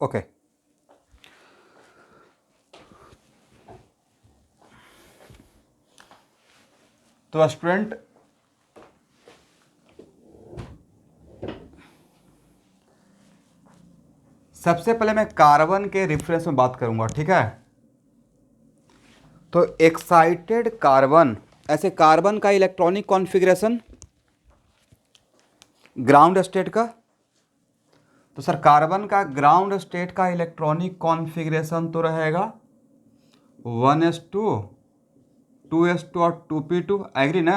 Okay. तो student, सबसे पहले मैं कार्बन के रेफरेंस में बात करूंगा, ठीक है। तो एक्साइटेड कार्बन, ऐसे कार्बन का इलेक्ट्रॉनिक कॉन्फ़िगरेशन ग्राउंड स्टेट का, तो सर कार्बन का ग्राउंड स्टेट का इलेक्ट्रॉनिक कॉन्फ़िगरेशन तो रहेगा 1s2 2s2 और 2p2, एग्री ना।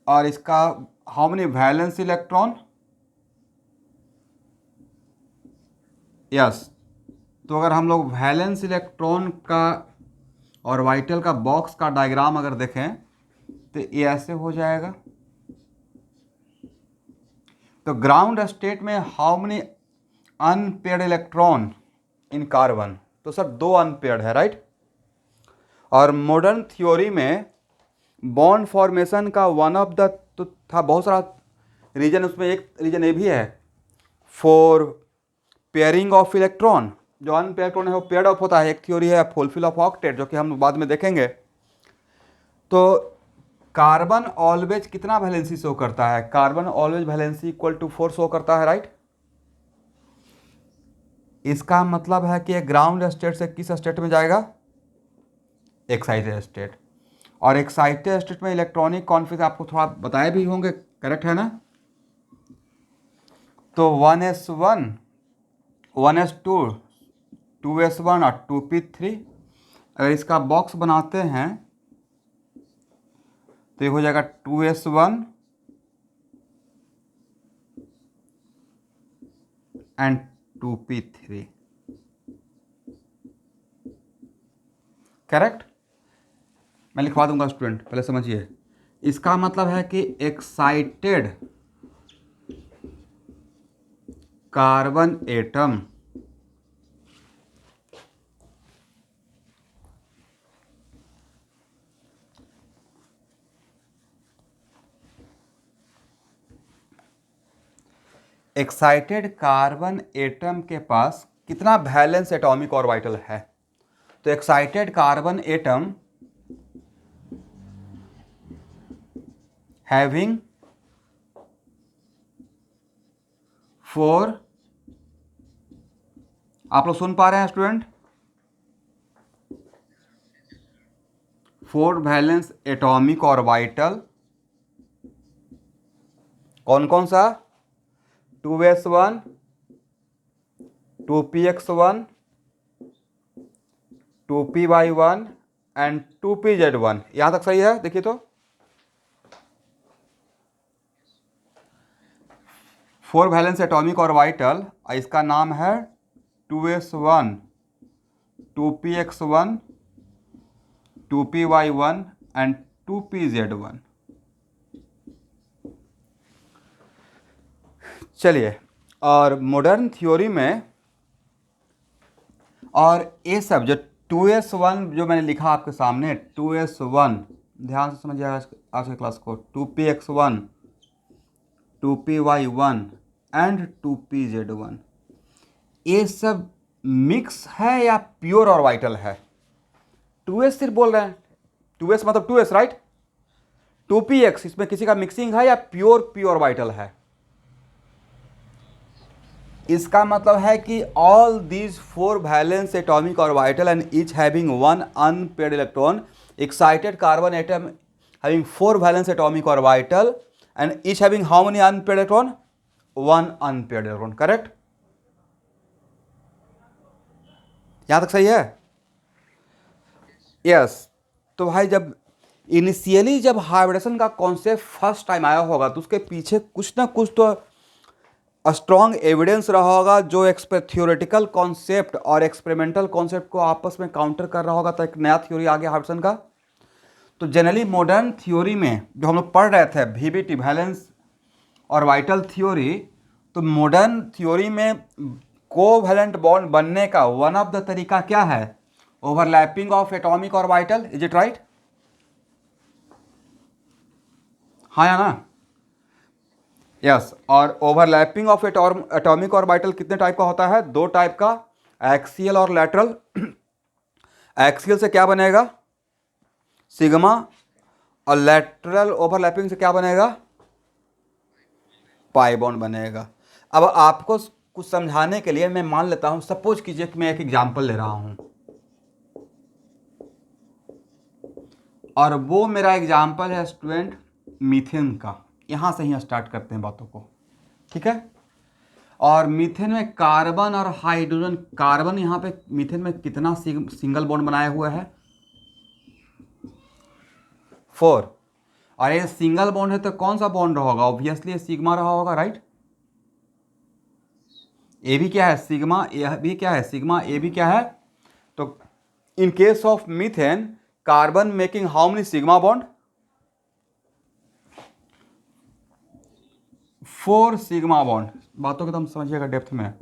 और इसका how many valence electron, yes. तो अगर हम लोग वैलेंस इलेक्ट्रॉन का और ऑर्बिटल का बॉक्स का डायग्राम अगर देखें तो ये ऐसे हो जाएगा। तो ग्राउंड स्टेट में how many unpaired electron in carbon, तो सर 2 अनपेयर्ड है, राइट। और मॉडर्न थ्योरी में बॉन्ड फॉर्मेशन का वन ऑफ द तो था बहुत सारा रीजन, उसमें एक रीजन ये भी है फॉर पेयरिंग ऑफ इलेक्ट्रॉन। जो अनपेयर्ड इलेक्ट्रॉन है वो पेयर्ड ऑफ होता है। एक थ्योरी है फुलफिल ऑफ ऑक्टेट, जो कि हम बाद में देखेंगे। तो कार्बन ऑलवेज कितना वैलेंसी शो करता है, carbon always valency equal to 4 show करता है, राइट। इसका मतलब है कि ग्राउंड स्टेट से किस स्टेट में जाएगा, एक्साइटेड स्टेट। और एक्साइटेड स्टेट में इलेक्ट्रॉनिक कॉन्फिगरेशन आपको थोड़ा बताए भी होंगे, करेक्ट है ना। तो 1s1 1s2 2s1 और 2p3, अगर इसका बॉक्स बनाते हैं तो ये हो जाएगा 2s1 एंड 2p3, करेक्ट। मैं लिखवा दूंगा स्टूडेंट, पहले समझिए। इसका मतलब है कि excited carbon atom excited carbon atom के पास कितना वैलेंस एटॉमिक ऑर्बिटल है। तो एक्साइटेड कार्बन एटम हैविंग 4, आप लोग सुन पा रहे हैं स्टूडेंट, 4 वैलेंस एटॉमिक ऑर्बिटल। कौन कौन सा, 2s1 2px1 2py1 and 2pz1। यहां तक सही है, देखिए तो 4 वैलेंस एटॉमिक ऑर्बिटल, इसका नाम है 2s1 2px1 2py1 and 2pz1। चलिए, और मॉडर्न थ्योरी में, और ये सब जो 2s1 जो मैंने लिखा आपके सामने, 2s1 ध्यान से समझिएगा आज के क्लास को, 2px1 2py1 एंड 2pz1, ये सब मिक्स है या प्योर ऑर्बिटल है। 2s सिर्फ बोल रहे हैं, 2s मतलब 2s, राइट। 2px इसमें किसी का मिक्सिंग है या प्योर प्योर ऑर्बिटल है। इसका मतलब है कि all these 4 valence atomic orbital and each having 1 unpaired electron, excited carbon atom having 4 valence atomic orbital and each having how many unpaired electron, 1 unpaired electron, correct. यहां तक सही है, यस। तो भाई जब इनिशियली जब हाइब्रिडेशन का कॉन्सेप्ट फर्स्ट टाइम आया होगा तो उसके पीछे कुछ ना कुछ तो स्ट्रॉन्ग एविडेंस रहा होगा, जो थ्योरेटिकल कॉन्सेप्ट और एक्सपेरिमेंटल कॉन्सेप्ट को आपस में काउंटर कर रहा होगा, तो एक नया थ्योरी आ गया हाइब्रिडेशन का। तो जनरली मॉडर्न थ्योरी में जो हम लोग पढ़ रहे थे वीबीटी वैलेंस ऑर्बिटल थ्योरी, तो मॉडर्न थ्योरी में कोवैलेंट बॉन्ड बनने का वन ऑफ द तरीका क्या है, overlapping of atomic orbital, is it right, हाँ या ना। यस, और ओवरलैपिंग ऑफ एटॉमिक ऑर्बिटल कितने टाइप का होता है? 2 टाइप का, एक्सियल और लैटरल। एक्सियल से क्या बनेगा? सिग्मा, और लैटरल ओवरलैपिंग से क्या बनेगा? पाई बॉन्ड बनेगा। अब आपको कुछ समझाने के लिए मैं मान लेता हूं, सपोज कीजिए कि मैं एक एग्जांपल ले रहा हूं, और वो मेरा एग्जांपल है स्टूडेंट मीथेन का। यहां से ही स्टार्ट करते हैं बातों को, ठीक है। और मीथेन में कार्बन और हाइड्रोजन, कार्बन यहां पे मीथेन में कितना सिंगल बॉन्ड बनाए हुए है? 4। और ये सिंगल बॉन्ड है तो कौन सा बॉन्ड होगा? ऑब्वियसली सिग्मा रहा होगा, राइट। ए भी क्या है? सिग्मा। ए भी क्या है? सिग्मा। ए भी क्या है? तो इन case of methane, carbon making how many sigma bond? 4 sigma bond. बातों को तुम समझिएगा डेप्थ में।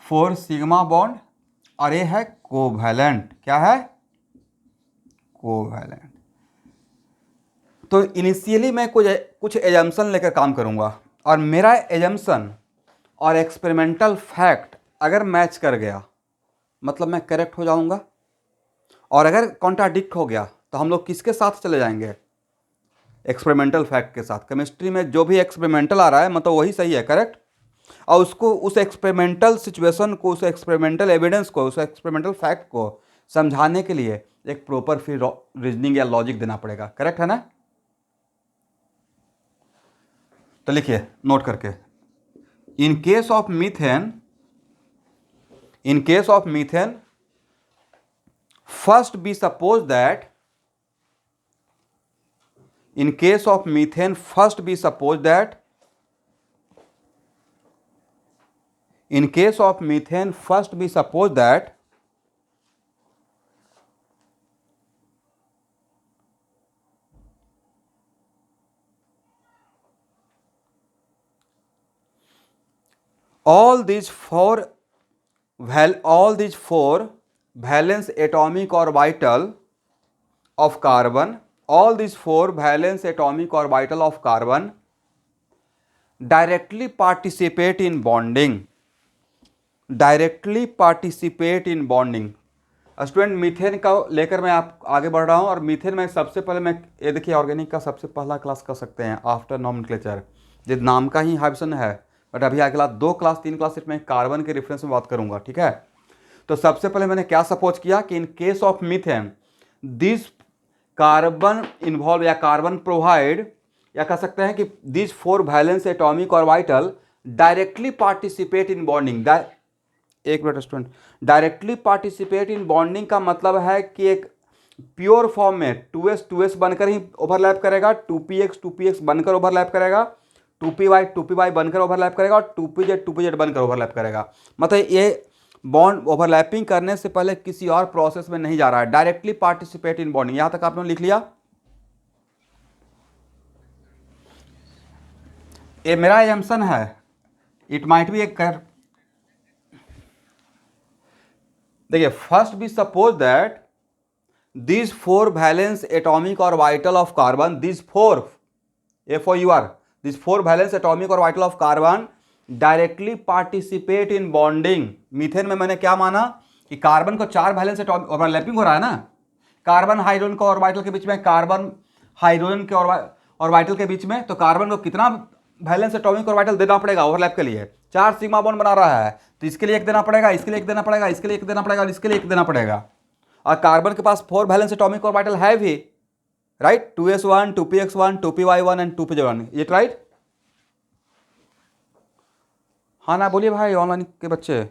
4 सिग्मा बॉन्ड, और ये है कोवैलेंट। क्या है? कोवैलेंट। तो इनिशियली मैं कुछ एजम्पशन लेकर काम करूंगा, और मेरा एजम्पशन और एक्सपेरिमेंटल फैक्ट अगर मैच कर गया मतलब मैं करेक्ट हो जाऊंगा, और अगर कॉन्ट्राडिक्ट हो गया तो हम लोग किसके साथ चले जाएंगे? एक्सपेरिमेंटल फैक्ट के साथ। केमिस्ट्री में जो भी एक्सपेरिमेंटल आ रहा है मतलब वही सही है, करेक्ट। और उसको, उस एक्सपेरिमेंटल सिचुएशन को, उस एक्सपेरिमेंटल एविडेंस को, उस एक्सपेरिमेंटल फैक्ट को समझाने के लिए एक प्रॉपर फिर रीजनिंग या लॉजिक देना पड़ेगा, करेक्ट है ना। तो लिखिए नोट करके, इन case of methane, first be suppose that in case of methane first be suppose that in case of methane first be suppose that all these four valence atomic orbital of carbon, all these 4 valence atomic orbital of carbon directly participate in bonding, directly participate in bonding. Student methane का लेकर मैं आप आगे बढ़ रहा हूं, और methane में सबसे पहले मैं ये देखिए ऑर्गेनिक का सबसे पहला क्लास कर सकते हैं आफ्टर नॉमेनक्लेचर, जिस नाम का ही हाइब्सन है, बट अभी अगला 2 क्लास 3 क्लास सिर्फ मैं कार्बन के रेफरेंस में बात करूंगा, ठीक है। तो सबसे पहले मैंने क्या सपोज किया कि in case of methane this carbon involve या कार्बन प्रोवाइड, या कह सकते हैं कि this 4 valence atomic orbital directly participate in bonding. एक minute student, directly participate in bonding का मतलब है कि एक प्योर फॉर्म में 2s बनकर ही ओवरलैप करेगा, 2px बनकर ओवरलैप करेगा, 2py बनकर ओवरलैप करेगा, और 2pz बनकर ओवरलैप करेगा। मतलब ये बॉन्ड ओवरलैपिंग करने से पहले किसी और प्रोसेस में नहीं जा रहा है, डायरेक्टली पार्टिसिपेट इन बॉन्डिंग। यहां तक आपने लिख लिया। ये मेरा एजम्पशन है, इट माइट बी एक कर, देखिए first be suppose that these 4 valence atomic orbital of carbon, these 4 FOUR, these 4 valence atomic orbital of carbon directly participate in bonding। Methane में मैंने क्या माना कि कार्बन को 4 वैलेंस एटॉमिक ओवरलैपिंग हो रहा है ना, कार्बन हाइड्रोजन को ऑर्बिटल के बीच में, कार्बन हाइड्रोजन के ऑर्बिटल के बीच में, तो कार्बन को कितना वैलेंस एटॉमिक ऑर्बिटल देना पड़ेगा ओवरलैप के लिए? 4 सिग्मा बॉन्ड बना रहा है, तो इसके लिए 1 देना पड़ेगा, इसके लिए 1 देना पड़ेगा, इसके लिए 1 देना पड़ेगा, और इसके लिए 1 देना पड़ेगा। और कार्बन के पास 4 वैलेंस एटॉमिक ऑर्बिटल है भी, right, 2s1 2px1 2py1 and 2pz1, ये राइट। हाँ ना बोलिए भाई ऑनलाइन के बच्चे।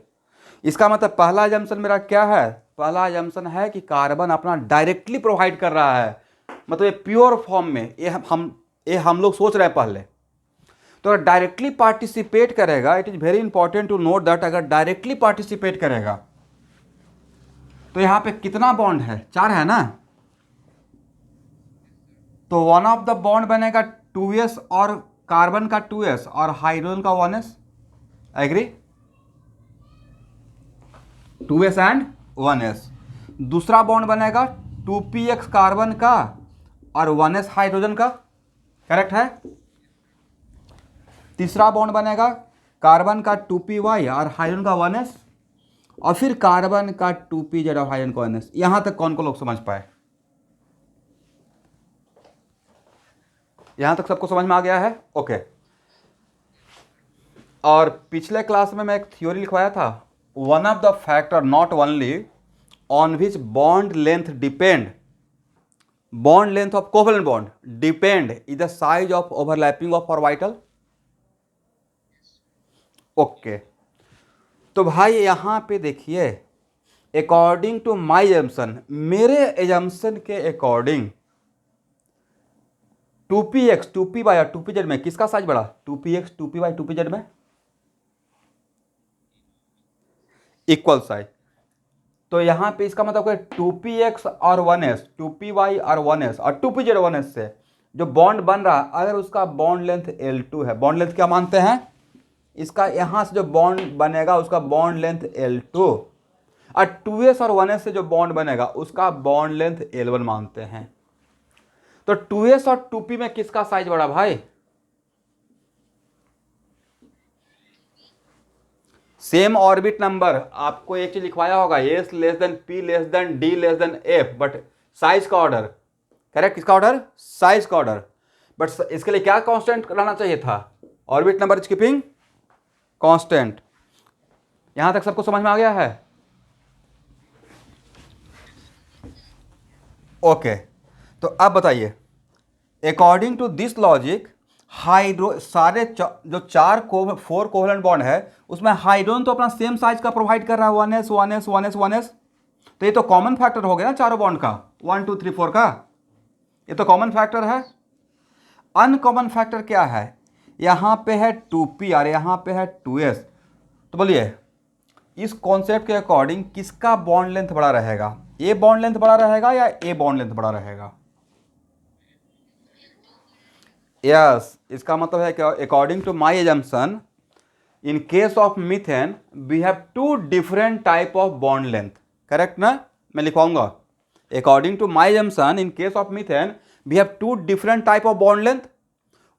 इसका मतलब पहला जंक्शन मेरा क्या है? पहला जंक्शन है कि कार्बन अपना डायरेक्टली प्रोवाइड कर रहा है, मतलब ये प्योर फॉर्म में, ये हम लोग सोच रहे हैं पहले। तो डायरेक्टली पार्टिसिपेट करेगा, it is very important to note that, अगर डायरेक्टली पार्टिसिपेट करेगा तो यहां पे कितना बॉन्ड है? 4 है ना। तो वन ऑफ द बॉन्ड बनेगा 2s, और कार्बन का 2s और हाइड्रोजन का 1s, agree, 2s and 1s। दूसरा बॉन्ड बनेगा 2px कार्बन का और 1s हाइड्रोजन का, करेक्ट है। तीसरा बॉन्ड बनेगा कार्बन का 2p y और हाइड्रोजन का 1s, और फिर कार्बन का 2pz और हाइड्रोजन का 1s। यहां तक कौन को लोग समझ पाए? यहां तक सबको समझ में आ गया है? ओके। और पिछले क्लास में मैं एक थ्योरी लिखवाया था, one of the factor not only on which bond length depend, bond length of covalent bond depend is the size of overlapping of orbital. Okay, तो भाई यहां पे देखिए, अकॉर्डिंग टू माई एजम्पशन, मेरे एजम्पशन के according 2px 2py और 2pz में किसका साइज बड़ा? 2px 2py 2pz में इक्वल साइज। तो यहां पे इसका मतलब है 2px और 1s, 2py और 1s और 2pz 1s से जो बॉन्ड बन रहा, अगर उसका बॉन्ड लेंथ L2 है, बॉन्ड लेंथ क्या मानते हैं? इसका यहां से जो बॉन्ड बनेगा उसका बॉन्ड लेंथ L2, और 2s और 1s से जो बॉन्ड बनेगा उसका बॉन्ड लेंथ L1 मानते हैं। तो 2s और 2p में किसका साइज बड़ा भाई? सेम ऑर्बिट नंबर, आपको एक चीज लिखवाया होगा, s less than p less than d less than f, but size का ऑर्डर करेक्ट। किसका ऑर्डर? साइज का ऑर्डर। बट इसके लिए क्या कांस्टेंट रहना चाहिए था? Orbit number is keeping constant. यहां तक सबको समझ में आ गया है? ओके, तो अब बताइए, according to this logic hydro सारे जो 4 कोवलेंट बॉन्ड है उसमें हाइड्रोजन तो अपना सेम साइज का प्रोवाइड कर रहा है, 1s 1s 1s 1s। तो ये तो कॉमन फैक्टर हो गया ना चारों बॉन्ड का, 1 2 3 4 का, ये तो कॉमन फैक्टर है। अनकॉमन फैक्टर क्या है? यहां पे है 2p और यहां पे है 2s। तो बोलिए इस कॉन्सेप्ट के अकॉर्डिंग किसका बॉन्ड लेंथ बड़ा रहेगा? ए बॉन्ड लेंथ बड़ा रहेगा या ए बॉन्ड लेंथ बड़ा रहेगा? यस, इसका मतलब है कि according to my assumption in case of methane we have 2 different type of bond length. Correct ना? मैं लिखवाऊंगा, according to my assumption in case of methane we have 2 different type of bond length,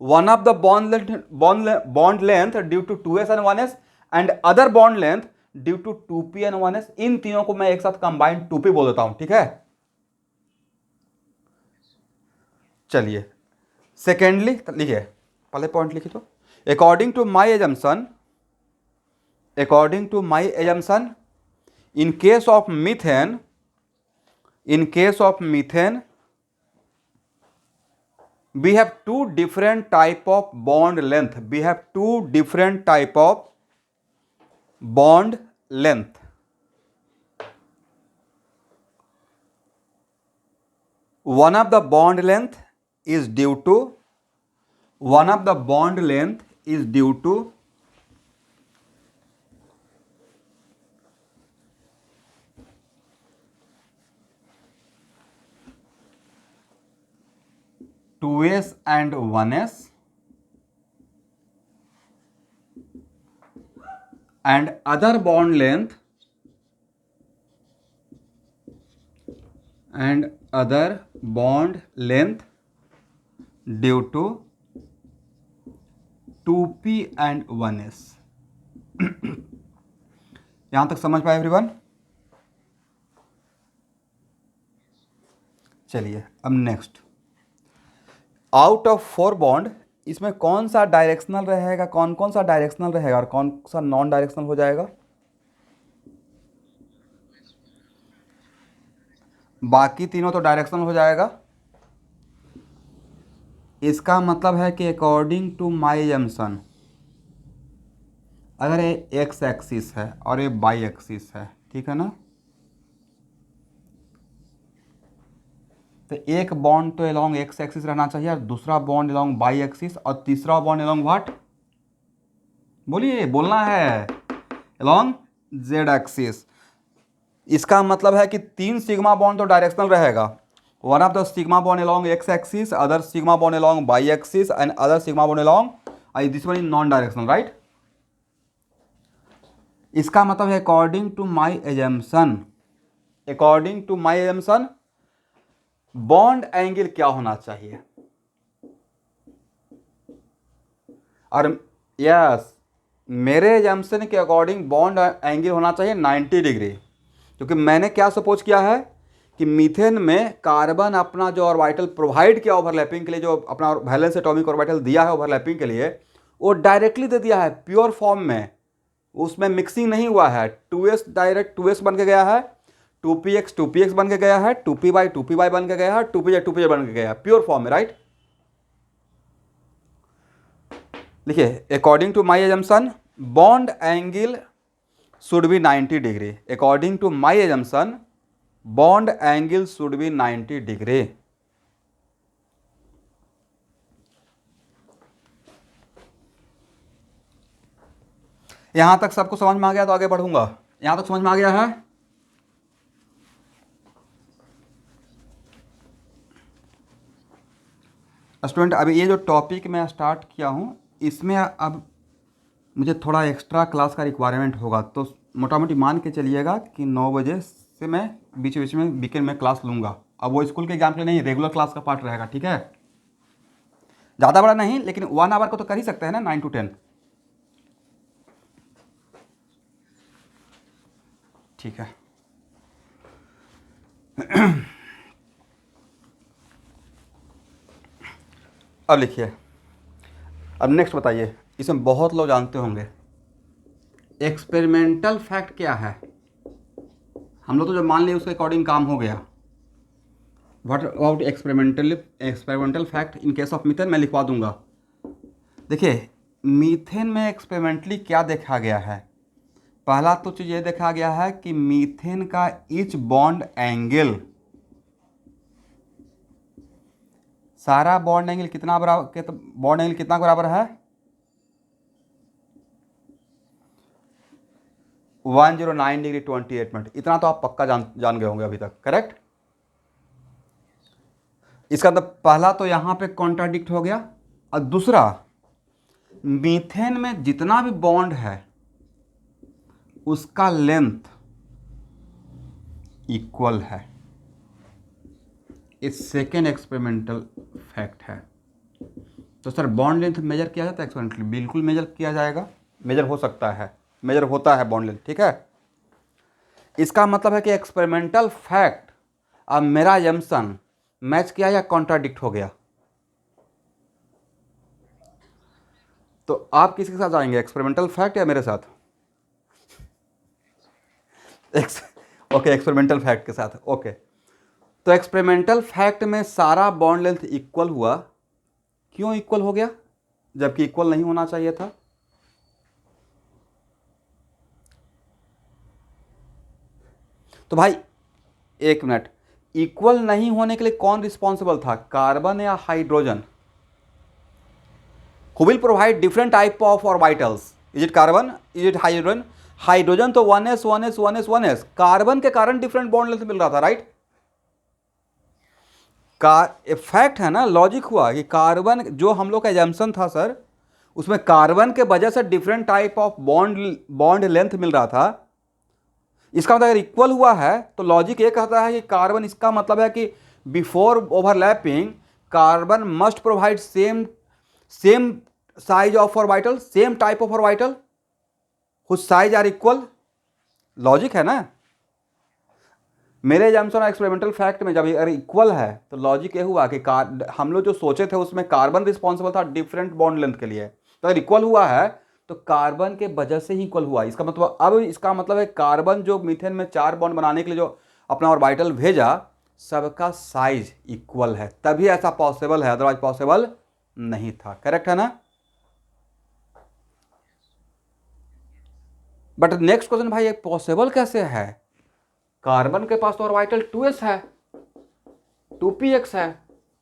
one of the bond length due to 2s and 1s and other bond length due to 2p and 1s। इन तीनों को मैं एक साथ combined 2p बोल देता हूं, ठीक है? चलिए सेकेंडली लिखिए, पहले पॉइंट लिखिए। तो according to my assumption, according to my assumption in case of methane, in case of methane we have 2 different type of bond length, we have 2 different type of bond length। one of the bond length is due to, one of the bond length is due to 2s and 1s and other bond length and other bond length due to 2p and 1s। यहां तक समझ पाए everyone? चलिए अब next, out of 4 bond इसमें कौन सा directional रहेगा, कौन कौन सा डायरेक्शनल रहेगा और कौन सा नॉन डायरेक्शनल हो जाएगा? बाकी तीनों तो डायरेक्शनल हो जाएगा। इसका मतलब है कि अकॉर्डिंग टू माई एजम्पशन अगर ये एक्स एक्सिस है और ये वाई एक्सिस है, ठीक है ना, तो एक बॉन्ड तो अलोंग एक्स एक्सिस रहना चाहिए और दूसरा बॉन्ड अलोंग वाई एक्सिस और तीसरा बॉन्ड अलोंग व्हाट? बोलिए, बोलना है, अलोंग जेड एक्सिस। इसका मतलब है कि 3 सिग्मा बॉन्ड तो डायरेक्शनल रहेगा, one of the sigma bond along X axis, other sigma bond along Y axis and other sigma bond along this one is non directional, right? इसका मतलब है according to my assumption, according to my assumption bond angle क्या होना चाहिए? और yes, मेरे assumption के according bond angle होना चाहिए 90 डिग्री, क्योंकि मैंने क्या सपोज किया है कि मीथेन में कार्बन अपना जो ऑर्बिटल प्रोवाइड किया ओवरलैपिंग के लिए, जो अपना वैलेंस एटॉमिक ऑर्बिटल दिया है ओवरलैपिंग के लिए, वो डायरेक्टली दे दिया है प्योर फॉर्म में, उसमें मिक्सिंग नहीं हुआ है। 2s डायरेक्ट 2s बन के गया है, 2px बन के गया है, 2py बन के गया है, 2pz बन के गया है प्योर फॉर्म में, राइट। लिखिए, according to my assumption bond angle should be 90 degree. According to my assumption bond angle should be 90 degree. यहां तक सबको समझ में आ गया तो आगे बढ़ूंगा। यहां तक समझ में आ गया है? स्टूडेंट, अभी ये जो टॉपिक मैं स्टार्ट किया हूं, इसमें अब मुझे थोड़ा एक्स्ट्रा क्लास का रिक्वायरमेंट होगा, तो मोटा मोटी मान के चलिएगा कि 9 बजे से मैं बीच बीच में वीकेंड में क्लास लूँगा। अब वो स्कूल के एग्जाम के लिए नहीं, रेगुलर क्लास का पार्ट रहेगा, ठीक है। ज़्यादा बड़ा नहीं, लेकिन 1 आवर को तो कर ही सकते हैं ना, 9 to 10। ठीक है। अब लिखिए, अब नेक्स्ट बताइए, इसमें बहुत लोग जानते होंगे एक्सपेरिमेंटल फैक्ट क्या है। हम लोग तो जब मान लिए उसके अकॉर्डिंग काम हो गया। What about experimental fact in case of methane, मैं लिखवा दूंगा। देखिए, मीथेन में एक्सपेरिमेंटली क्या देखा गया है। पहला तो चीज़ ये देखा गया है कि मीथेन का ईच बॉन्ड एंगल, सारा बॉन्ड एंगल कितना बराबर, बॉन्ड एंगल कितना बराबर है 109 डिग्री 28 मिनट। इतना तो आप पक्का जान गए होंगे अभी तक, करेक्ट। इसका मतलब पहला तो यहां पे कॉन्ट्राडिक्ट हो गया, और दूसरा मीथेन में जितना भी बॉन्ड है उसका लेंथ इक्वल है। ये सेकेंड एक्सपेरिमेंटल फैक्ट है। तो सर बॉन्ड लेंथ मेजर किया जाता है एक्सपेरिमेंटली? बिल्कुल मेजर किया जाएगा, मेजर हो सकता है, मेजर होता है बॉन्ड लेंथ, ठीक है। इसका मतलब है कि एक्सपेरिमेंटल फैक्ट अब मेरा जम्पशन मैच किया या कॉन्ट्राडिक्ट हो गया। तो आप किसके साथ जाएंगे, एक्सपेरिमेंटल फैक्ट या मेरे साथ? ओके, एक्सपेरिमेंटल फैक्ट के साथ, ओके। तो एक्सपेरिमेंटल फैक्ट में सारा बॉन्ड लेंथ इक्वल हुआ। क्यों इक्वल हो गया जबकि इक्वल नहीं होना चाहिए था? तो भाई एक मिनट, इक्वल नहीं होने के लिए कौन रिस्पॉन्सिबल था, कार्बन या hydrogen? Who will provide different type of orbitals? Is it carbon, is it hydrogen? Hydrogen तो 1s 1s 1s 1s, carbon के कारण डिफरेंट बॉन्ड लेंथ मिल रहा था, राइट। का फैक्ट है ना, लॉजिक हुआ कि कार्बन, जो हम लोग का एजम्पशन था सर, उसमें कार्बन के वजह से different type of bond length मिल रहा था। इसका मतलब अगर इक्वल हुआ है तो लॉजिक ये कहता है कि कार्बन, इसका मतलब है कि before overlapping carbon must provide same size of orbital, same type of orbital whose size are equal. Logic है ना। मेरे एजम्पशन और एक्सपेरिमेंटल फैक्ट में जब अगर इक्वल है तो लॉजिक ये हुआ कि हम लोग जो सोचे थे उसमें कार्बन रिस्पॉन्सिबल था डिफरेंट बॉन्ड लेंथ के लिए, तो अगर इक्वल हुआ है तो कार्बन के वजह से ही इक्वल हुआ। इसका मतलब, अब इसका मतलब है कार्बन जो मीथेन में 4 बॉन्ड बनाने के लिए जो अपना ऑर्बिटल भेजा, सबका साइज इक्वल है, तभी ऐसा पॉसिबल है, अदरवाइज पॉसिबल नहीं था। करेक्ट है ना। बट नेक्स्ट क्वेश्चन, भाई ये पॉसिबल कैसे है? कार्बन के पास तो ऑर्बिटल 2s है, 2px है,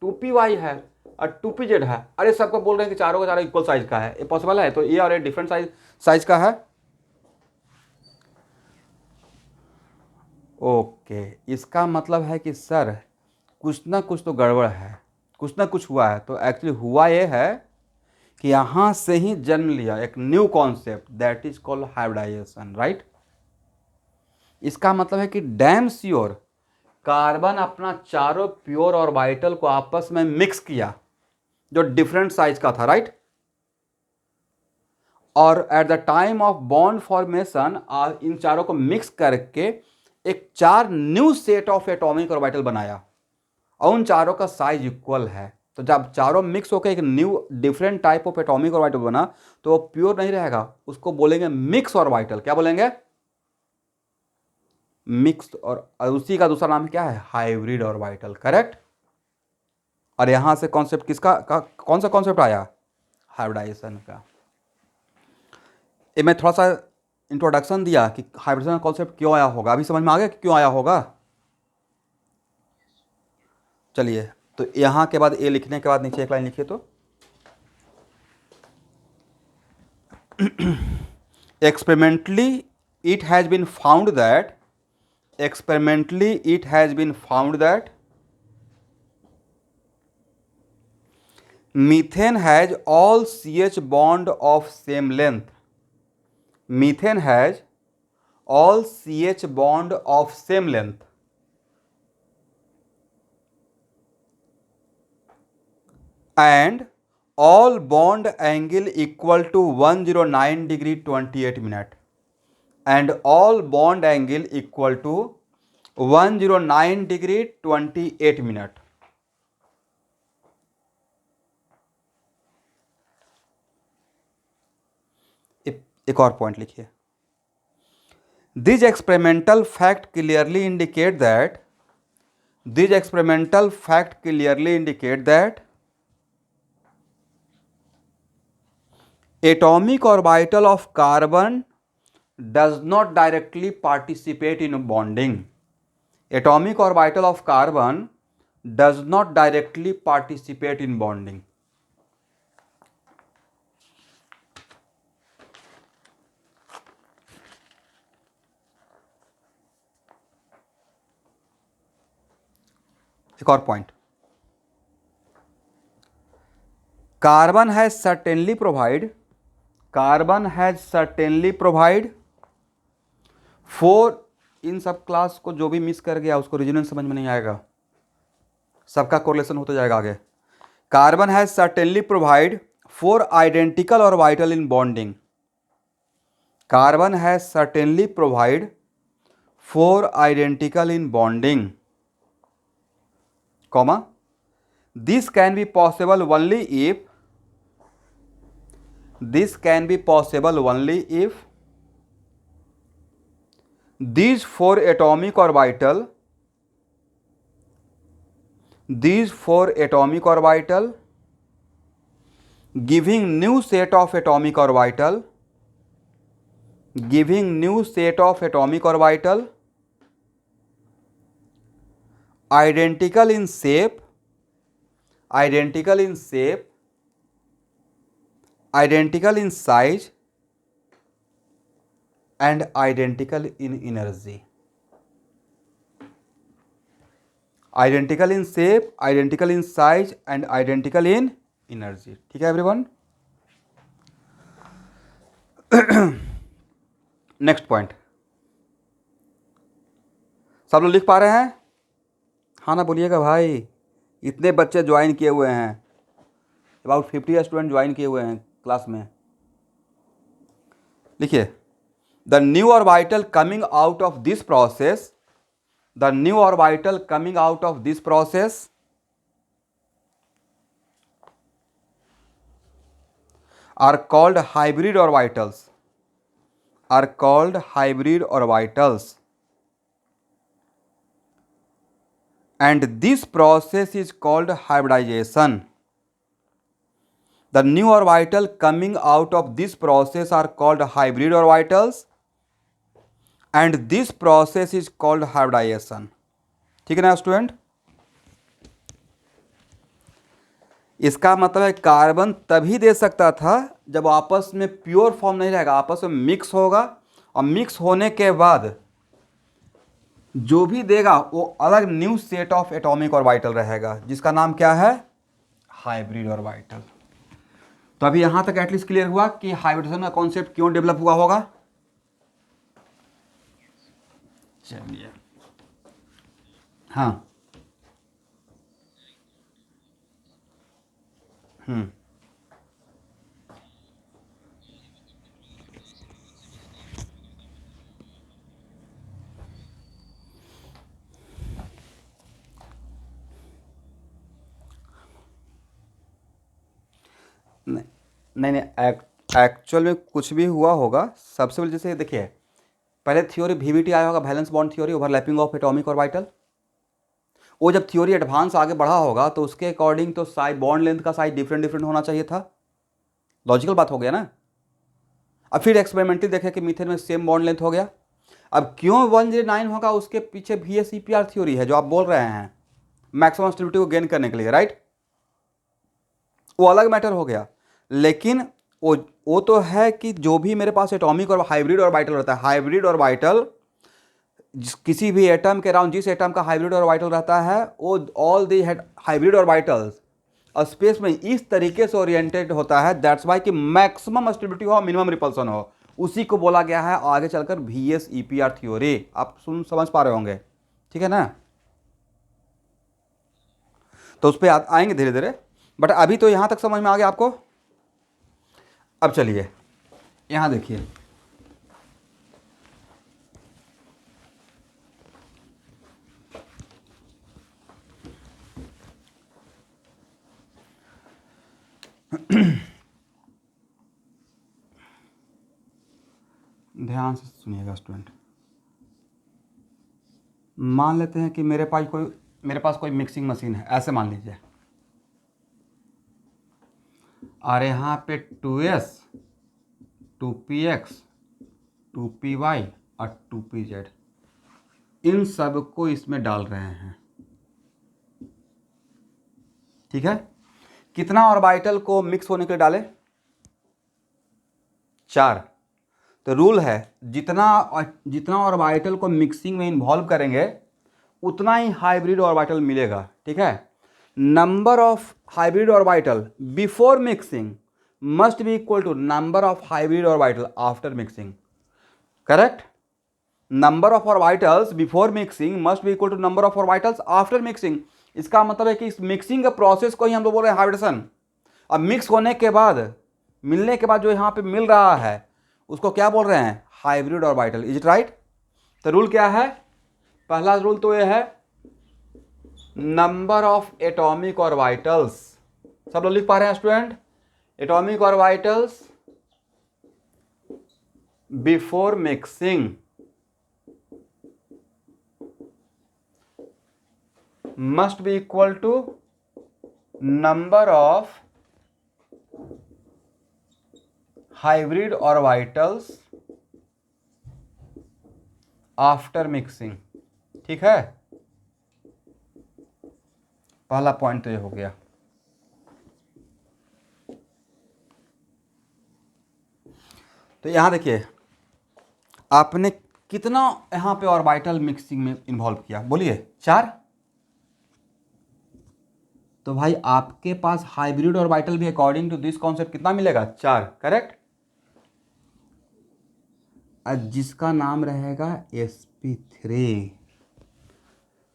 2py है और 2pz है। अरे सबको बोल रहे हैं कि चारों का चारों इक्वल साइज का है, ये पॉसिबल है? तो ये और ये डिफरेंट साइज का है। ओके, इसका मतलब है कि सर कुछ ना कुछ तो गड़बड़ है, कुछ ना कुछ हुआ है। तो एक्चुअली हुआ ये है कि यहाँ से ही जन्म लिया एक new concept, that is called hybridization, right. इसका मतलब है कि डैम श्योर कार्बन अपना चारों प्योर ऑर्बिटल को आपस में मिक्स किया जो डिफरेंट साइज का था, राइट। और eight the time of bond formation इन चारों को मिक्स करके एक 4 new set of atomic orbital बनाया और उन चारों का साइज इक्वल है। तो जब चारों मिक्स होकर एक new different type of atomic orbital बना तो वो प्योर नहीं रहेगा, उसको बोलेंगे मिक्स ऑर्बिटल। क्या बोलेंगे? मिक्स। और उसी का दूसरा नाम क्या है? Hybrid orbital. करेक्ट। और यहां से कॉन्सेप्ट कौन सा कॉन्सेप्ट आया? हाइब्रिडाइजेशन का। ये मैं थोड़ा सा इंट्रोडक्शन दिया कि हाइब्रिडेशन कॉन्सेप्ट क्यों आया होगा। अभी समझ में आ गया कि क्यों आया होगा? चलिए, तो यहाँ के बाद ए लिखने के बाद नीचे एक लाइन लिखिए तो experimentally it has been found that methane has all CH bond of same length. Methane has all CH bond of same length and all bond angle equal to 109 degree 28 minute and all bond angle equal to 109 degree 28 minute. एक और point लिखिए। These experimental fact clearly indicate that atomic orbital of carbon does not directly participate in bonding. Atomic orbital of carbon does not directly participate in bonding. एक और point, carbon has certainly provide four. इन सब class को जो भी miss कर गया उसको रीजन समझ में नहीं आएगा, सबका कोरिलेशन होता जाएगा आगे। Carbon has certainly provide 4 identical orbital in bonding. Carbon has certainly provide 4 identical in bonding, comma, this can be possible only if these 4 atomic orbital giving new set of atomic orbital identical in shape, identical in size and identical in energy. Identical in shape, identical in size and identical in energy. ठीक है everyone? Next point, सब लोग लिख पा रहे हैं? हाँ ना बोलिएगा भाई। इतने बच्चे ज्वाइन किए हुए हैं, अबाउट 50 स्टूडेंट ज्वाइन किए हुए हैं क्लास में। लिखिए, the new orbital coming out of this process, are called hybrid orbitals, and this process is called hybridization. The new orbital coming out of this process are called hybrid orbitals and this process is called hybridization. ठीक है ना student? इसका मतलब है carbon तभी दे सकता था जब आपस में प्योर फॉर्म नहीं रहेगा, आपस में मिक्स होगा और मिक्स होने के बाद जो भी देगा वो अलग new set of atomic orbital रहेगा जिसका नाम क्या है? Hybrid orbital. तो अभी यहां तक एटलीस्ट क्लियर हुआ कि हाइब्रिडेशन का कॉन्सेप्ट क्यों डेवलप हुआ होगा। चलिए, हाँ, नहीं नहीं नहीं, एक्चुअल में कुछ भी हुआ होगा। सबसे पहले जैसे देखिए, पहले थ्योरी VBT आया होगा, valence bond theory, overlapping of atomic orbital. वो जब थ्योरी एडवांस आगे बढ़ा होगा तो उसके अकॉर्डिंग तो साइड बॉन्ड लेंथ का साइज डिफरेंट डिफरेंट होना चाहिए था। लॉजिकल बात हो गया ना। अब फिर एक्सपेरिमेंटली देखे कि मीथेन में सेम बॉन्ड लेंथ हो गया। अब क्यों 109 होगा, उसके पीछे VSEPR थ्योरी है जो आप बोल रहे हैं, मैक्सिमम स्टेबिलिटी को गेन करने के लिए, राइट। वो अलग मैटर हो गया। लेकिन वो तो है कि जो भी मेरे पास एटॉमिक और हाइब्रिड ऑर्बिटल रहता है, हाइब्रिड ऑर्बिटल किसी भी एटम के अराउंड जिस एटम का हाइब्रिड ऑर्बिटल रहता है, वो all the hybrid orbitals space में इस तरीके से ओरिएंटेड होता है, दैट्स वाई कि मैक्सिमम स्टेबिलिटी हो, मिनिमम रिपल्सन हो। उसी को बोला गया है आगे चलकर VSEPR थ्योरी। आप समझ पा रहे होंगे, ठीक है ना। तो उस पर आएंगे धीरे धीरे, बट अभी तो यहां तक समझ में आ गया आपको। अब चलिए यहां देखिए, ध्यान से सुनिएगा स्टूडेंट। मान लेते हैं कि मेरे पास कोई मिक्सिंग मशीन है, ऐसे मान लीजिए, और यहाँ पे 2S 2PX 2PY और 2PZ, इन सब को इसमें डाल रहे हैं, ठीक है। कितना ऑर्बिटल को मिक्स होने के लिए डाले? 4। तो रूल है जितना ऑर्बिटल को मिक्सिंग में इन्वॉल्व करेंगे उतना ही हाइब्रिड ऑर्बिटल मिलेगा, ठीक है। Number of hybrid orbital before mixing must be equal to number of hybrid orbital after mixing, correct. Number of orbitals before mixing must be equal to number of orbitals after mixing. इसका मतलब है कि इस mixing के process को ही हम लोग बोल रहे हैं हाइब्रिडेशन। अब मिक्स होने के बाद, मिलने के बाद जो यहाँ पे मिल रहा है उसको क्या बोल रहे हैं? Hybrid orbital. Is it right? तो रूल क्या है? पहला रूल तो ये है नंबर ऑफ एटॉमिक ऑर्बिटल्स। सब लोग लिख पा रहे हैं student? Atomic orbitals before mixing must be equal to number of hybrid orbitals after mixing, ठीक है। पहला पॉइंट तो ये हो गया। तो यहां देखिए आपने कितना यहां पे ऑर्बिटल मिक्सिंग में इन्वॉल्व किया, बोलिए? 4। तो भाई आपके पास हाइब्रिड ऑर्बिटल भी अकॉर्डिंग टू दिस कॉन्सेप्ट कितना मिलेगा? 4, करेक्ट। जिसका नाम रहेगा sp3।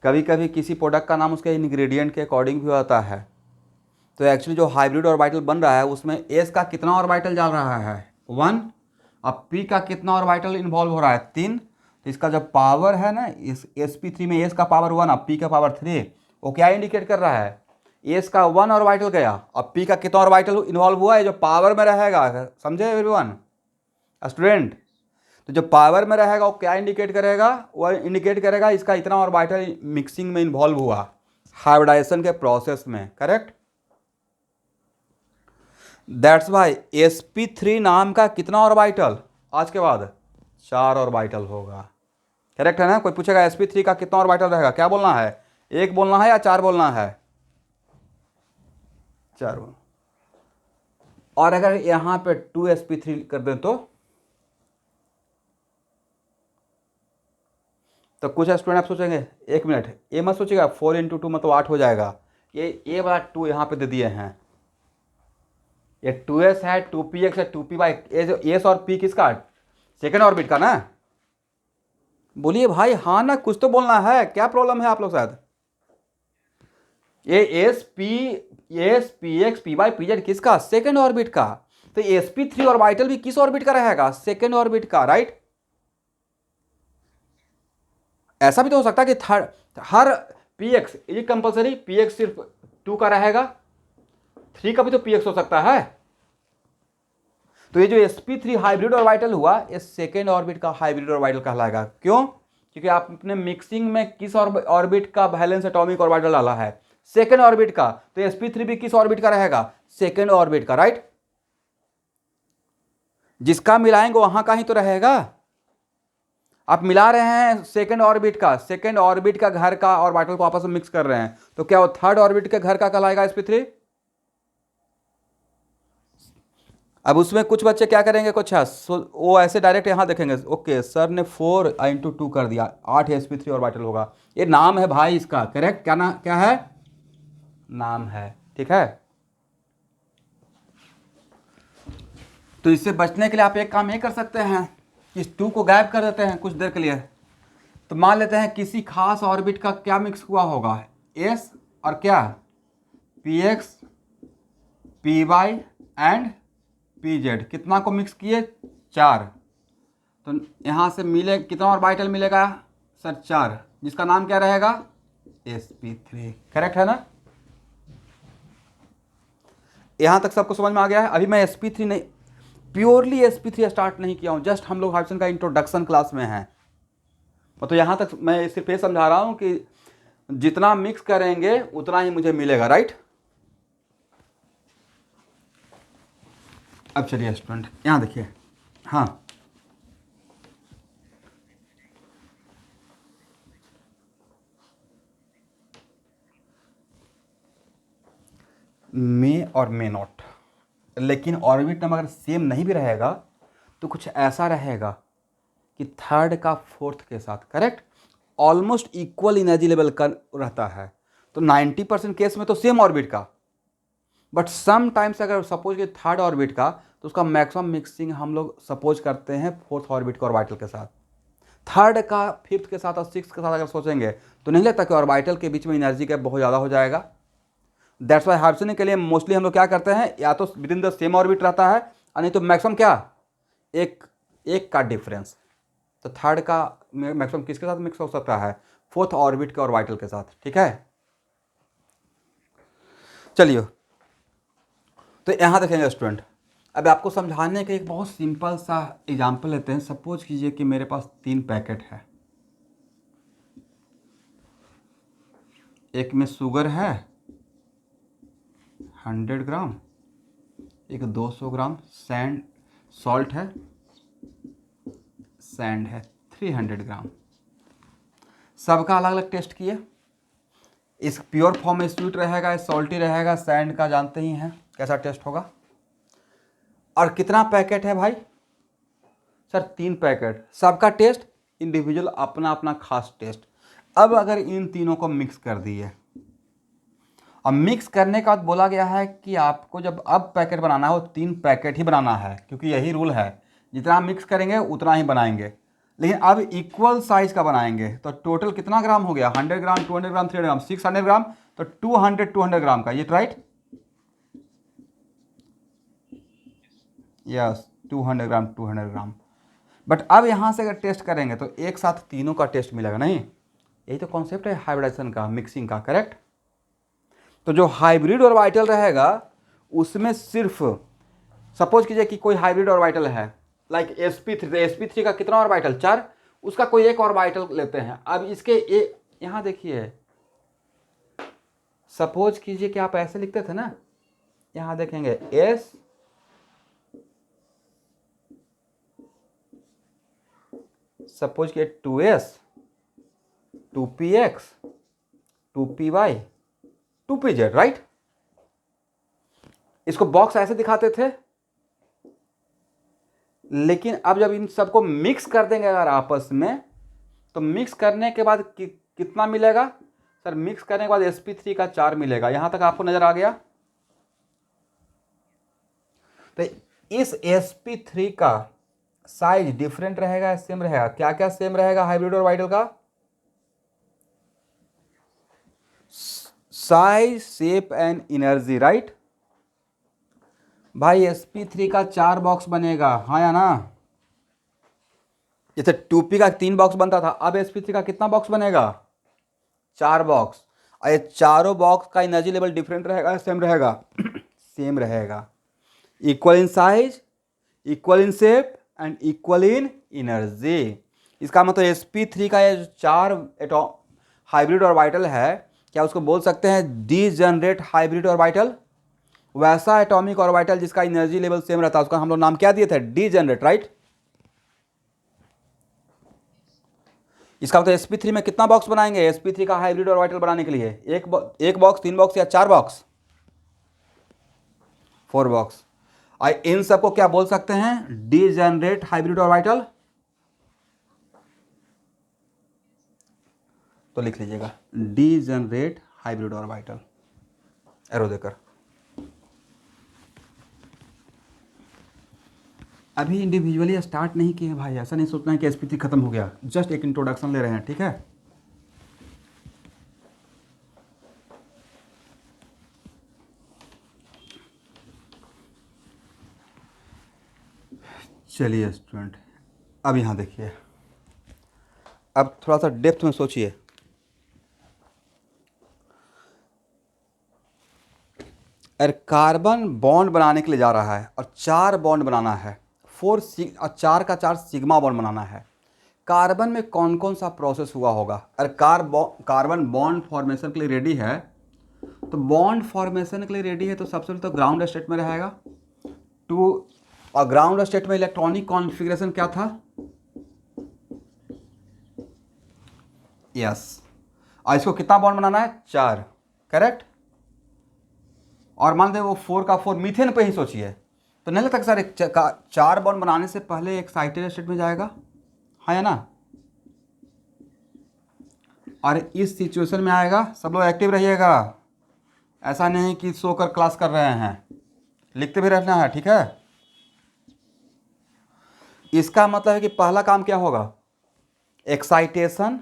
कभी कभी किसी प्रोडक्ट का नाम उसके इंग्रेडिएंट के अकॉर्डिंग भी होता है। तो एक्चुअली जो हाइब्रिड ऑर्बिटल बन रहा है उसमें S का कितना ऑर्बिटल जा रहा है? 1। अब P का कितना ऑर्बिटल इन्वॉल्व हो रहा है? 3। तो इसका जब पावर है ना, इस sp3 में S का पावर 1 और P का पावर 3, वो क्या इंडिकेट कर रहा है? S का 1 ऑर्बिटल गया, अब P का कितना ऑर्बिटल इन्वॉल्व हुआ है जो पावर में रहेगा। समझे एवरीवन स्टूडेंट? तो जो पावर में रहेगा वो क्या इंडिकेट करेगा? वो इंडिकेट करेगा इसका इतना ऑर्बिटल मिक्सिंग में इन्वॉल्व हुआ हाइब्रिडाइजेशन के प्रोसेस में, करेक्ट। दैट्स वाई sp3 नाम का कितना ऑर्बिटल आज के बाद? 4 ऑर्बिटल होगा, करेक्ट है ना। कोई पूछेगा sp3 का कितना ऑर्बिटल रहेगा, क्या बोलना है? 1 बोलना है या 4 बोलना है? 4। और अगर यहां पे 2sp3 कर दें तो कुछ स्टूडेंट आप सोचेंगे 1 मिनट, ये मत सोचिएगा 4 × 2 मतलब 8 हो जाएगा। ये वाला 2 यहाँ पे दे दिए हैं, ये 2s है, 2px है, 2py। ये जो s और p किसका? सेकेंड ऑर्बिट का ना। बोलिए भाई हाँ ना, कुछ तो बोलना है, क्या प्रॉब्लम है आप लोग साथ? ये s px py pz किसका? सेकेंड ऑर्बिट का। तो sp3 ऑर्बिटल भी किस ऑर्बिट का रहेगा? सेकेंड ऑर्बिट का, राइट। ऐसा भी तो हो सकता है कि हर px इज कंपलसरी px सिर्फ 2 का रहेगा, 3 का भी तो px हो सकता है। तो ये जो sp3 हाइब्रिड ऑर्बिटल हुआ, ये सेकेंड ऑर्बिट का हाइब्रिड ऑर्बिटल कहलाएगा। क्यों? क्योंकि आपने मिक्सिंग में किस ऑर्बिट का वैलेंस एटॉमिक ऑर्बिटल डाला है? सेकेंड ऑर्बिट का। तो sp3 भी किस ऑर्बिट का रहेगा? सेकेंड ऑर्बिट का, राइट। जिसका मिलाएंगे वहां का ही तो रहेगा। आप मिला रहे हैं सेकेंड ऑर्बिट का, सेकेंड ऑर्बिट का घर का ऑर्बिटल को आपस में मिक्स कर रहे हैं, तो क्या वो थर्ड ऑर्बिट के घर का कहलाएगा sp3? अब उसमें कुछ बच्चे क्या करेंगे, कुछ वो ऐसे डायरेक्ट यहां देखेंगे, ओके सर ने 4 × 2 कर दिया, 8 sp3 ऑर्बिटल होगा। ये नाम है भाई इसका, करेक्ट? क्या है? नाम है, ठीक है। तो इससे बचने के लिए आप एक काम ये कर सकते हैं, इस 2 को गायब कर देते हैं कुछ देर के लिए। तो मान लेते हैं किसी खास ऑर्बिट का क्या मिक्स हुआ होगा, एस और क्या, px py एंड pz, कितना को मिक्स किए? 4। तो यहाँ से मिले कितना ऑर्बिटल मिलेगा सर? 4, जिसका नाम क्या रहेगा? sp3, करेक्ट है ना? यहाँ तक सबको समझ में आ गया है? अभी मैं sp3 नहीं, प्योरली sp3 स्टार्ट नहीं किया हूँ, जस्ट हम लोग हाइड्रोजन का इंट्रोडक्शन क्लास में है। तो यहाँ तक मैं सिर्फ ये समझा रहा हूँ कि जितना मिक्स करेंगे उतना ही मुझे मिलेगा, राइट। अब चलिए स्टूडेंट यहाँ देखिए, हाँ मे और मे नॉट, लेकिन ऑर्बिट नंबर अगर सेम नहीं भी रहेगा तो कुछ ऐसा रहेगा कि थर्ड का फोर्थ के साथ, correct, almost equal energy level का रहता है। तो 90% केस में तो सेम ऑर्बिट का, बट सम टाइम्स अगर सपोज कि थर्ड ऑर्बिट का, तो उसका मैक्सिमम मिक्सिंग हम लोग सपोज करते हैं फोर्थ ऑर्बिट के ऑर्बिटल के साथ। थर्ड का फिफ्थ के साथ और सिक्स के साथ अगर सोचेंगे तो नहीं लगता कि ऑर्बिटल के बीच में एनर्जी गैप बहुत ज़्यादा हो जाएगा। दैट्स वाई हाइड्रोजन के लिए मोस्टली हम लोग क्या करते हैं, या तो with in the same orbit रहता है और नहीं तो मैक्सिमम क्या, एक का डिफरेंस। तो थर्ड का मैक्सिमम किसके साथ मिक्स हो सकता है? फोर्थ ऑर्बिट के ऑर्बिटल के साथ, ठीक है। चलिए तो यहाँ देखेंगे स्टूडेंट, अब आपको समझाने के एक बहुत सिंपल सा एग्जांपल लेते हैं। सपोज कीजिए कि मेरे पास 3 पैकेट है, एक में शुगर है 100 ग्राम, एक 200 ग्राम सॉल्ट है, सैंड है 300 ग्राम। सबका अलग अलग टेस्ट किए। इस प्योर फॉर्म में स्वीट रहेगा, सॉल्टी रहेगा, सैंड का जानते ही हैं कैसा टेस्ट होगा। और कितना पैकेट है भाई सर? 3 पैकेट, सबका टेस्ट इंडिविजुअल, अपना अपना खास टेस्ट। अब अगर इन तीनों को मिक्स कर दिए, अब मिक्स करने का बाद बोला गया है कि आपको जब अब पैकेट बनाना है वो 3 पैकेट ही बनाना है, क्योंकि यही रूल है, जितना मिक्स करेंगे उतना ही बनाएंगे। लेकिन अब इक्वल साइज का बनाएंगे, तो टोटल कितना ग्राम हो गया? 100 ग्राम, 200 ग्राम, 300 ग्राम, 600 ग्राम, तो 200 ग्राम का, ये राइट? Yes, 200 gram. बट अब यहाँ से अगर टेस्ट करेंगे तो एक साथ तीनों का टेस्ट मिलेगा नहीं। यही तो कॉन्सेप्ट है हाइब्रिडाइजेशन का, मिक्सिंग का, करेक्ट। तो जो हाइब्रिड ऑर्बिटल रहेगा उसमें सिर्फ सपोज कीजिए कि कोई हाइब्रिड ऑर्बिटल है लाइक sp3, sp3 का कितना ऑर्बिटल? 4, उसका कोई एक ऑर्बिटल लेते हैं। अब इसके यहाँ देखिए, सपोज कीजिए कि आप ऐसे लिखते थे ना, यहाँ देखेंगे s सपोज कि 2s 2px 2py 2pz, right. इसको बॉक्स ऐसे दिखाते थे, लेकिन अब जब इन सबको मिक्स कर देंगे अगर आपस में, तो मिक्स करने के बाद कितना मिलेगा सर? मिक्स करने के बाद sp3 का 4 मिलेगा। यहां तक आपको नजर आ गया? तो इस sp3 का साइज डिफरेंट रहेगा, सेम रहेगा? क्या क्या सेम रहेगा हाइब्रिड ऑर्बिटल का? Size, shape and energy, right. भाई sp3 का 4 बॉक्स बनेगा, हाँ या ना? जैसे 2p का 3 बॉक्स बनता था, अब sp3 का कितना बॉक्स बनेगा? 4 बॉक्स। और ये चारों बॉक्स का एनर्जी लेवल डिफरेंट रहेगा, सेम रहेगा? सेम रहेगा। Equal in size, equal in shape and equal in energy. इसका मतलब sp3 का ये जो 4 हाइब्रिड ऑर्बिटल है, क्या उसको बोल सकते हैं डीजनरेट हाइब्रिड ऑर्बिटल? वैसा एटॉमिक ऑर्बिटल जिसका एनर्जी लेवल सेम रहता है उसका हम लोग नाम क्या दिए थे? Degenerate, right. इसका मतलब sp3 में कितना बॉक्स बनाएंगे sp3 का हाइब्रिड ऑर्बिटल बनाने के लिए? एक बॉक्स, 3 बॉक्स या 4 बॉक्स? 4 बॉक्स। इन सबको क्या बोल सकते हैं? Degenerate hybrid orbital. तो लिख लीजिएगा डीजनरेट हाइब्रिड ऑर्बिटल, एरो देकर। अभी इंडिविजुअली स्टार्ट नहीं किए भाई, ऐसा नहीं सोचना है कि sp3 खत्म हो गया, जस्ट एक इंट्रोडक्शन ले रहे हैं, ठीक है। चलिए स्टूडेंट, अब यहाँ देखिए, अब थोड़ा सा डेप्थ में सोचिए। अरे कार्बन बॉन्ड बनाने के लिए जा रहा है और 4 बॉन्ड बनाना है, 4 का 4 सिग्मा बॉन्ड बनाना है। कार्बन में कौन कौन सा प्रोसेस हुआ होगा? अरे कार्बन बॉन्ड फॉर्मेशन के लिए रेडी है, तो बॉन्ड फॉर्मेशन के लिए रेडी है तो सबसे पहले तो ग्राउंड स्टेट में रहेगा। और ग्राउंड स्टेट में इलेक्ट्रॉनिक कॉन्फ़िगरेशन क्या था? यस। और इसको कितना बॉन्ड बनाना है? 4, करेक्ट। और मान लें वो 4 का 4 मीथेन पे ही सोचिए, तो नहीं लगता कि सर 4 बॉन्ड बनाने से पहले एक्साइटेड स्टेट में जाएगा, हाँ या ना? और इस सिचुएशन में आएगा। सब लोग एक्टिव रहिएगा, ऐसा नहीं कि सो कर क्लास कर रहे हैं, लिखते भी रहना है, ठीक है। इसका मतलब है कि पहला काम क्या होगा? एक्साइटेशन।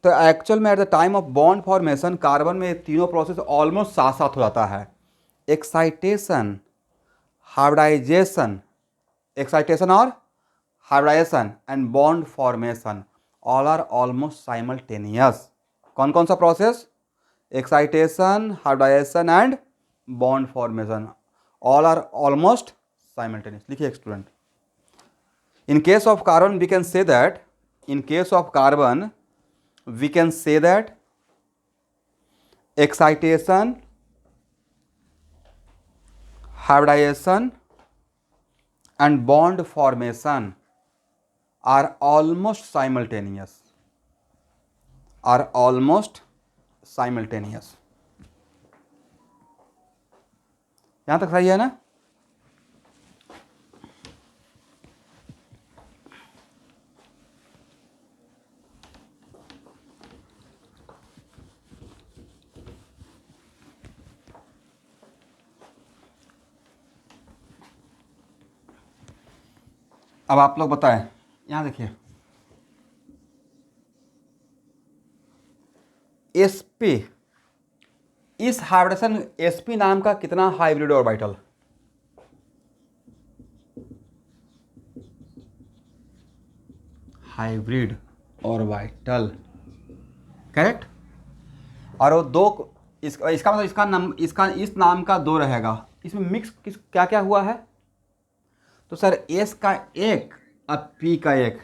तो एक्चुअल में at the time of bond formation carbon में तीनों प्रोसेस ऑलमोस्ट साथ साथ हो जाता है। एक्साइटेशन, हाइब्रिडाइजेशन, एक्साइटेशन और hybridization and bond formation all are almost simultaneous. कौन कौन सा process? Excitation, hybridization and bond formation all are almost simultaneous. लिखिए student, in case of carbon we can say that, in case of carbon we can say that excitation, hybridization and bond formation are almost simultaneous, are almost simultaneous। यहां तक सही है ना? अब आप लोग बताएं, यहां देखिए sp, इस हाइब्रिडेशन sp नाम का कितना hybrid orbital? Hybrid orbital, correct. और वो दो, इसका मतलब इसका इस नाम का 2 रहेगा, इसमें मिक्स क्या क्या हुआ है? तो सर एस का 1 और पी का 1,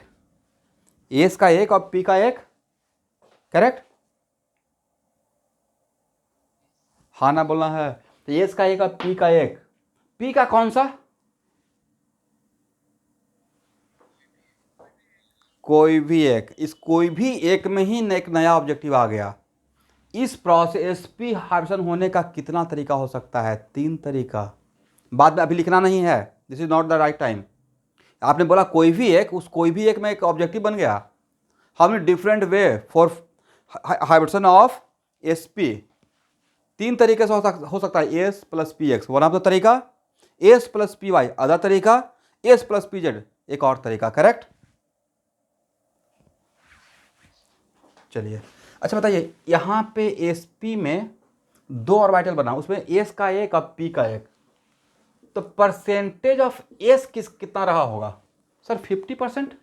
एस का 1 और पी का 1, करेक्ट। हाँ ना बोलना है। तो एस का 1 और पी का 1, पी का कौन सा? कोई भी एक। इस कोई भी एक में ही एक नया ऑब्जेक्टिव आ गया। इस प्रोसेस पी हाइब्रिडेशन होने का कितना तरीका हो सकता है? 3 तरीका। बाद में अभी लिखना नहीं है, this is not the right time. आपने बोला कोई भी एक, उस कोई भी एक में एक ऑब्जेक्टिव बन गया। How many different way for hybridisation of sp? 3 तरीके से हो सकता है। S plus P X one of the तरीका, S plus P Y other तरीका, एस प्लस पी जेड एक और तरीका, करेक्ट। चलिए अच्छा बताइए, यहाँ पे sp में 2 ऑर्बिटल बना, उसमें s का 1 और p का 1, तो परसेंटेज ऑफ s कितना रहा होगा? सर 50%।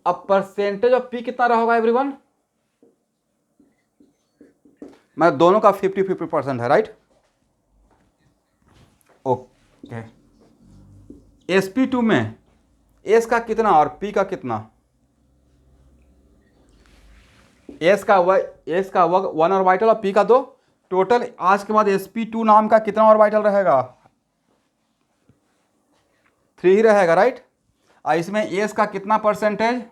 अब परसेंटेज ऑफ p कितना रहा होगा एवरीवन? मैं दोनों का 50-50% है, राइट? ओके sp2 में s का कितना और p का कितना? s का 1 ऑर्बिटल और p का 2। टोटल आज के बाद sp2 नाम का कितना ऑर्बिटल रहेगा? 3 ही रहेगा, राइट। और इसमें s का कितना परसेंटेज?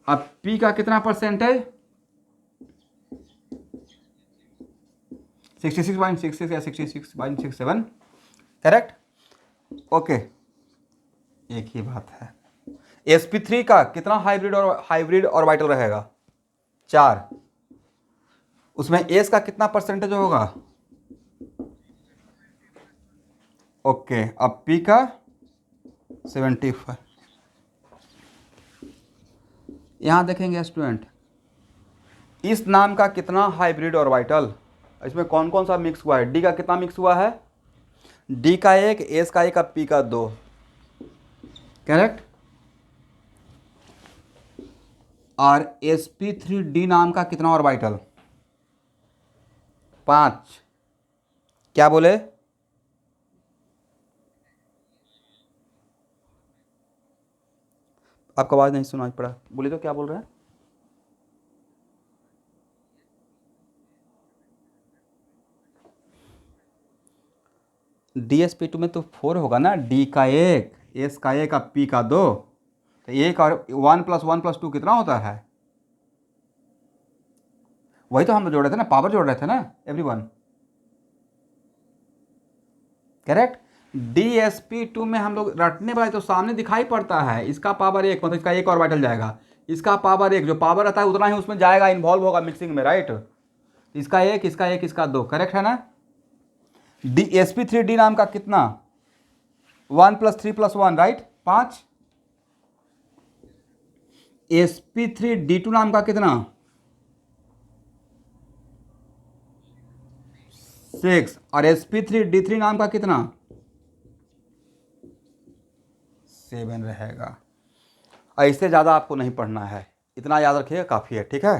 अब p का कितना परसेंटेज? 66.66 या 66.67, करेक्ट। ओके, एक ही बात है। sp3 का कितना हाइब्रिड ऑर्बिटल रहेगा? 4। उसमें s का कितना परसेंटेज होगा? ओके, अब p का 75। यहां देखेंगे स्टूडेंट, इस नाम का कितना हाइब्रिड ऑर्बिटल, इसमें कौन कौन सा मिक्स हुआ है? d का कितना मिक्स हुआ है? d का 1, s का 1, p का 2, करेक्ट। और sp3d नाम का कितना ऑर्बिटल? 5। क्या बोले? आपका आवाज नहीं सुनाई पड़ा, बोले तो क्या बोल रहे हैं? DSP2 में तो 4 होगा ना, d का 1, s का 1, अब p का 2, तो 1 और 1 + 1 + 2 कितना होता है? वही तो हम जोड़ रहे थे ना, पावर जोड़ रहे थे ना एवरीवन, करेक्ट। DSP2 में हम लोग रटने वाले तो सामने दिखाई पड़ता है, इसका पावर 1 मतलब इसका 1 ऑर्बिटल जाएगा, इसका पावर 1, जो पावर आता है उतना ही उसमें जाएगा, इन्वॉल्व होगा मिक्सिंग में, राइट। इसका 1, इसका 1, इसका 2, करेक्ट है ना। sp3d नाम का कितना? 1 + 3 + 1, राइट, 5। sp3d2 नाम का कितना? 6। और sp3d3 नाम का कितना? 7 रहेगा। इससे ज़्यादा आपको नहीं पढ़ना है, इतना याद रखिएगा, काफ़ी है, ठीक है।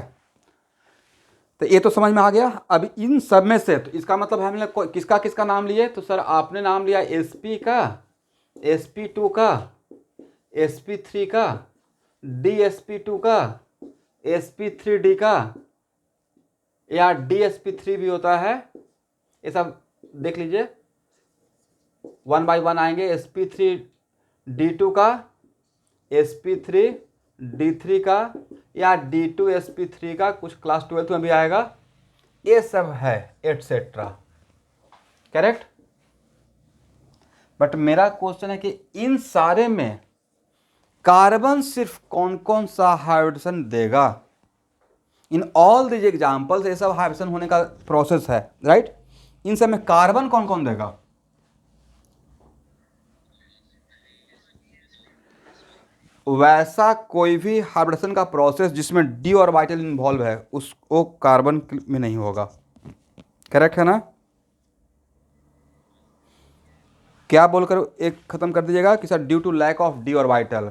तो ये तो समझ में आ गया। अब इन सब में से तो इसका मतलब हमने किसका किसका नाम लिए? तो सर आपने नाम लिया sp का, sp2 का, sp3 का, dsp2 का, sp3d का, या dsp3 भी होता है, ये सब देख लीजिए, 1 बाय 1 आएंगे। sp3d2 का, sp3d3 का, या d2sp3 का, कुछ क्लास 12th में भी आएगा, ये सब है एटसेट्रा, करेक्ट। बट मेरा क्वेश्चन है कि इन सारे में कार्बन सिर्फ कौन कौन सा हाइड्रोजन देगा? इन ऑल दीज एग्जाम्पल्स ये सब हाइड्रोजन होने का प्रोसेस है, राइट। इन सब में कार्बन कौन कौन देगा? वैसा कोई भी हाइब्रिडेशन का प्रोसेस जिसमें डी ऑर्बिटल इन्वॉल्व है उसको कार्बन में नहीं होगा, करेक्ट है ना। क्या बोलकर एक खत्म कर दीजिएगा कि sir due to lack of D orbital.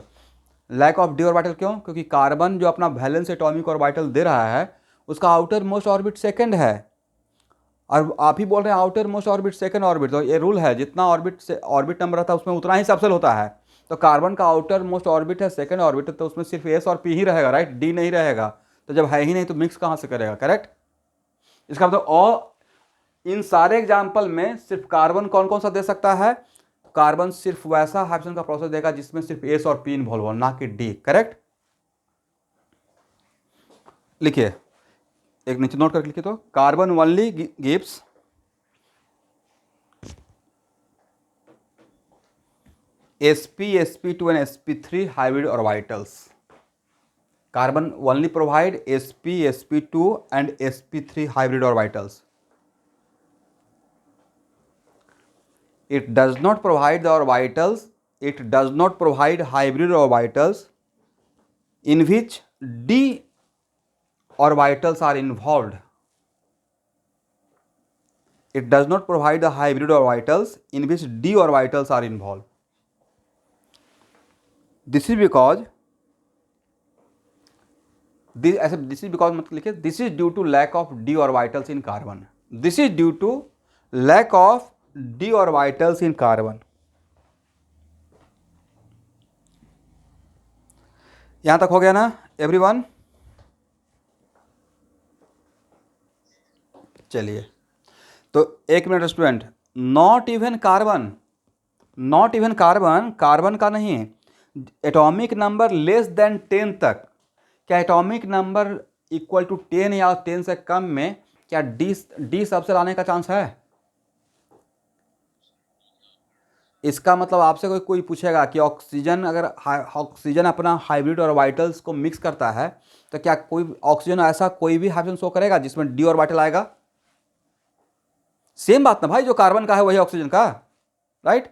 Lack of D orbital क्यों? क्योंकि कार्बन जो अपना वैलेंस एटॉमिक ऑर्बिटल दे रहा है उसका आउटर मोस्ट ऑर्बिट सेकंड है, और आप ही बोल रहे हैं outer most orbit second orbit, तो ये रूल है जितना ऑर्बिट से ऑर्बिट नंबर रहता है उसमें उतना ही सबसेल होता है। तो कार्बन का आउटर मोस्ट ऑर्बिट है सेकंड ऑर्बिट, तो उसमें सिर्फ एस और पी ही रहेगा, राइट, डी नहीं रहेगा। तो जब है ही नहीं तो मिक्स कहाँ से करेगा, करेक्ट। इसका मतलब और इन सारे एग्जाम्पल में सिर्फ कार्बन कौन कौन सा दे सकता है? कार्बन सिर्फ वैसा हाइड्रोजन का प्रोसेस देगा जिसमें सिर्फ एस और पी इन्वॉल्व हो, ना कि डी, करेक्ट। लिखिए, एक नीचे नोट करके लिखिए, तो carbon only gives sp, sp2 and sp3 hybrid orbitals. Carbon only provide sp, sp2 and sp3 hybrid orbitals. It does not provide the orbitals, it does not provide hybrid orbitals in which d orbitals are involved. It does not provide the hybrid orbitals in which d orbitals are involved. This is because मतलब लिखिए, this is due to lack of D orbitals in carbon, this is due to lack of d orbitals in carbon। यहां तक हो गया ना everyone? चलिए, तो एक minute student, not even carbon, not even carbon, carbon का नहीं, एटॉमिक नंबर लेस देन 10 तक, क्या एटॉमिक नंबर इक्वल टू 10 या 10 से कम में क्या डी सबसे लाने का चांस है? इसका मतलब आपसे कोई कोई पूछेगा कि ऑक्सीजन, अगर ऑक्सीजन अपना हाइब्रिड ऑर्बिटल्स को मिक्स करता है तो क्या कोई ऑक्सीजन ऐसा कोई भी हाइड्रोजन शो करेगा जिसमें डी ऑर्बिटल आएगा? सेम बात ना भाई, जो कार्बन का है वही ऑक्सीजन का, राइट?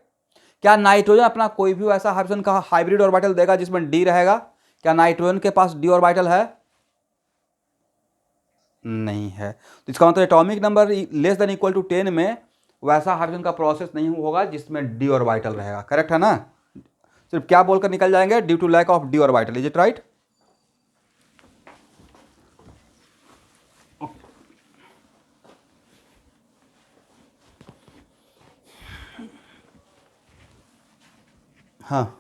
क्या नाइट्रोजन अपना कोई भी ऐसा हाइड्रोजन का हाइब्रिड ऑर्बिटल देगा जिसमें डी रहेगा? क्या नाइट्रोजन के पास डी ऑर्बिटल है? नहीं है। तो इसका मतलब atomic number less than equal to 10 में वैसा हाइड्रोजन का प्रोसेस नहीं होगा जिसमें डी ऑर्बिटल रहेगा। करेक्ट है ना? सिर्फ क्या बोलकर निकल जाएंगे? Due to lack of D orbital. Is it right? हाँ,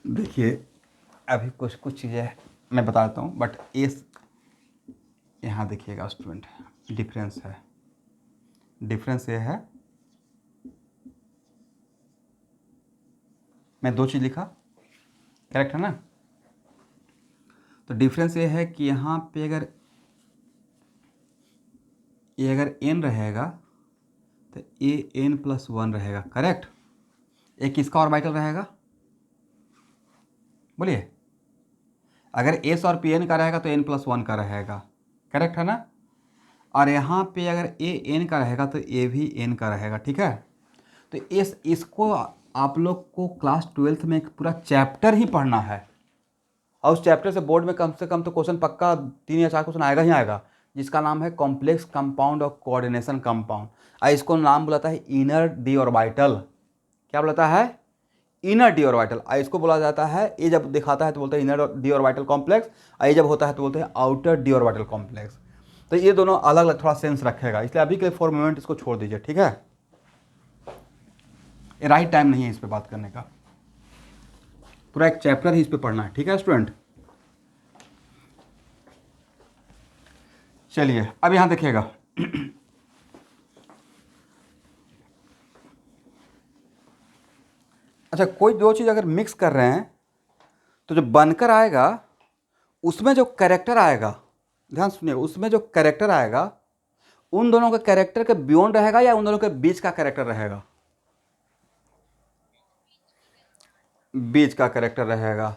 देखिए अभी कुछ कुछ चीज़ें मैं बता देता हूँ, बट इस यहाँ देखिएगा स्टूडेंट, डिफरेंस है, डिफरेंस ये है, मैं दो चीज़ लिखा, करेक्ट है ना? तो डिफरेंस ये है कि यहाँ पे अगर ये अगर n रहेगा तो ए n+1 रहेगा, करेक्ट? एक किसका ऑर्बिटल रहेगा? बोलिए। अगर s और pn का रहेगा तो n+1 का रहेगा, करेक्ट है ना? और यहाँ पे अगर ए n का रहेगा तो ए भी n का रहेगा, ठीक है? तो इसको आप लोग को क्लास 12th में एक पूरा चैप्टर ही पढ़ना है, और उस चैप्टर से बोर्ड में कम से कम तो क्वेश्चन पक्का 3 या 4 क्वेश्चन आएगा ही आएगा, जिसका नाम है कॉम्प्लेक्स कंपाउंड और कोऑर्डिनेशन कंपाउंड। इसको नाम बुलाता है इनर डी ऑर्बिटल। क्या बुलाता है? Inner D orbital. इसको बोला जाता है, ये जब दिखाता है तो बोलते हैं इनर डी ऑर्बिटल कॉम्प्लेक्स, और ये जब होता है तो बोलते हैं आउटर डी ऑर्बिटल कॉम्प्लेक्स। तो ये दोनों अलग अलग थोड़ा सेंस रखेगा, इसलिए अभी के लिए फॉर मोमेंट इसको छोड़ दीजिए, ठीक है? ये राइट टाइम नहीं है इस पर बात करने का, पूरा एक चैप्टर ही इस पर पढ़ना है, ठीक है स्टूडेंट? चलिए अब यहां देखिएगा, अच्छा कोई दो चीज़ अगर मिक्स कर रहे हैं तो जो बनकर आएगा उसमें जो कैरेक्टर आएगा, ध्यान सुनिए, उसमें जो कैरेक्टर आएगा उन दोनों के कैरेक्टर के बियॉन्ड रहेगा या उन दोनों के बीच का कैरेक्टर रहेगा? बीच का कैरेक्टर रहेगा।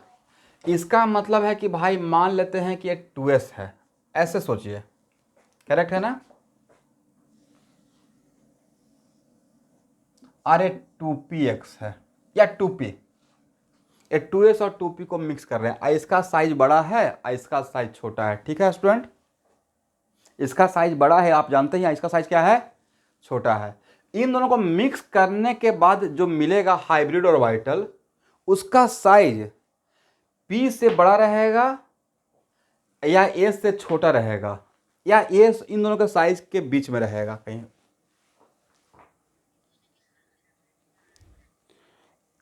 इसका मतलब है कि भाई मान लेते हैं कि ये 2s है, ऐसे सोचिए, करेक्ट है ना? और ये 2px है या 2p, ये 2s और 2p को मिक्स कर रहे हैं, इसका साइज बड़ा है और इसका साइज छोटा है, ठीक है स्टूडेंट? इसका साइज बड़ा है, आप जानते हैं, इसका साइज क्या है? छोटा है। इन दोनों को मिक्स करने के बाद जो मिलेगा हाइब्रिड ऑर्बिटल, उसका साइज p से बड़ा रहेगा या s से छोटा रहेगा, या s इन दोनों के साइज के बीच में रहेगा कहीं?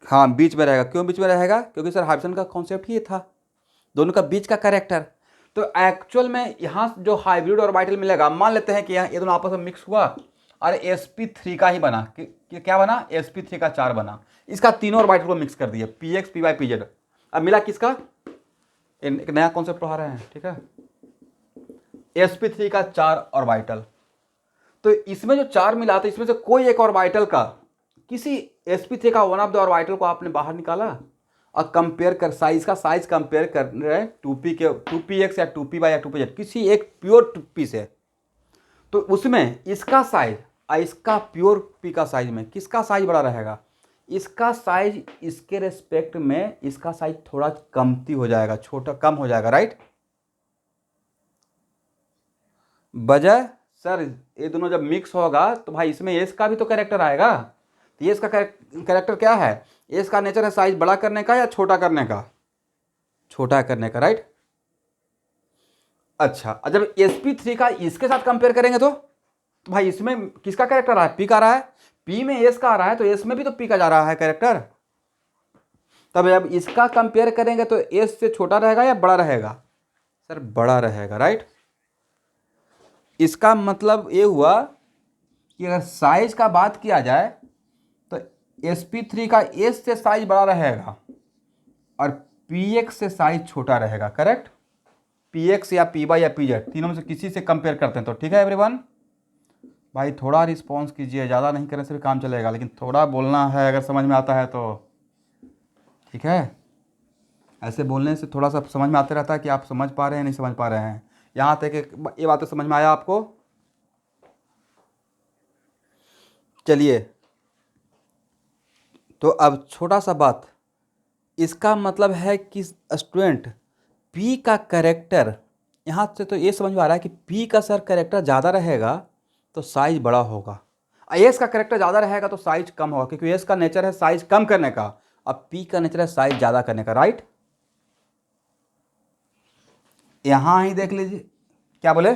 हाँ बीच में रहेगा। क्यों बीच में रहेगा? क्योंकि सर हाइड्रोजन का कॉन्सेप्ट ही था, दोनों का बीच का कैरेक्टर। तो एक्चुअल में यहाँ जो हाइब्रिड ऑर्बिटल मिलेगा, मान लेते हैं कि यहाँ ये दोनों आपस में मिक्स हुआ और sp3 का ही बना, क्या बना? sp3 का 4 बना। इसका तीनों ऑर्बिटल को मिक्स कर दिए, px py pz। अब मिला किसका? एक नया कॉन्सेप्ट पढ़ा रहे हैं, ठीक है? sp3 का 4 ऑर्बिटल। तो इसमें जो 4 मिला तो इसमें से कोई एक ऑर्बिटल का, किसी sp3 का वन ऑफ द ऑर्बिटल को आपने बाहर निकाला और कंपेयर कर, साइज का साइज कंपेयर कर रहे हैं 2p के 2px या 2py या 2pz, किसी एक प्योर p से। तो उसमें इसका साइज और इसका प्योर p का साइज में किसका साइज बड़ा रहेगा? इसका साइज, इसके रेस्पेक्ट में इसका साइज थोड़ा कमती हो जाएगा, छोटा कम हो जाएगा, राइट? बजाय सर ये दोनों जब मिक्स होगा तो भाई इसमें एस का भी तो कैरेक्टर आएगा। तो ये इसका कैरेक्टर क्या है? एस का नेचर है साइज बड़ा करने का या छोटा करने का? छोटा करने का, राइट। अच्छा, जब sp3 का इसके साथ कंपेयर करेंगे तो भाई इसमें किसका कैरेक्टर आ रहा है? पी का आ रहा है, पी में एस का आ रहा है, तो एस में भी तो पी का जा रहा है कैरेक्टर। तब जब इसका कंपेयर करेंगे तो एस से छोटा रहेगा या बड़ा रहेगा? सर बड़ा रहेगा, राइट। इसका मतलब ये हुआ कि अगर साइज का बात किया जाए तो sp3 का एस से साइज बड़ा रहेगा और px से साइज छोटा रहेगा, करेक्ट। px या py या pz तीनों में से किसी से कंपेयर करते हैं तो ठीक है एवरीवन। भाई थोड़ा रिस्पॉन्स कीजिए, ज़्यादा नहीं करने से भी काम चलेगा, लेकिन थोड़ा बोलना है, अगर समझ में आता है तो ठीक है। ऐसे बोलने से थोड़ा सा समझ में आते रहता है कि आप समझ पा रहे हैं नहीं समझ पा रहे हैं। यहाँ तक ये बात तो समझ में आया आपको? चलिए, तो अब छोटा सा बात, इसका मतलब है कि स्टूडेंट P का कैरेक्टर, यहाँ से तो ये समझ में आ रहा है कि P का सर कैरेक्टर ज़्यादा रहेगा तो साइज बड़ा होगा, एस का कैरेक्टर ज़्यादा रहेगा तो साइज कम होगा, क्योंकि एस का नेचर है साइज कम करने का, अब P का नेचर है साइज ज़्यादा करने का, राइट। यहाँ ही देख लीजिए, क्या बोले?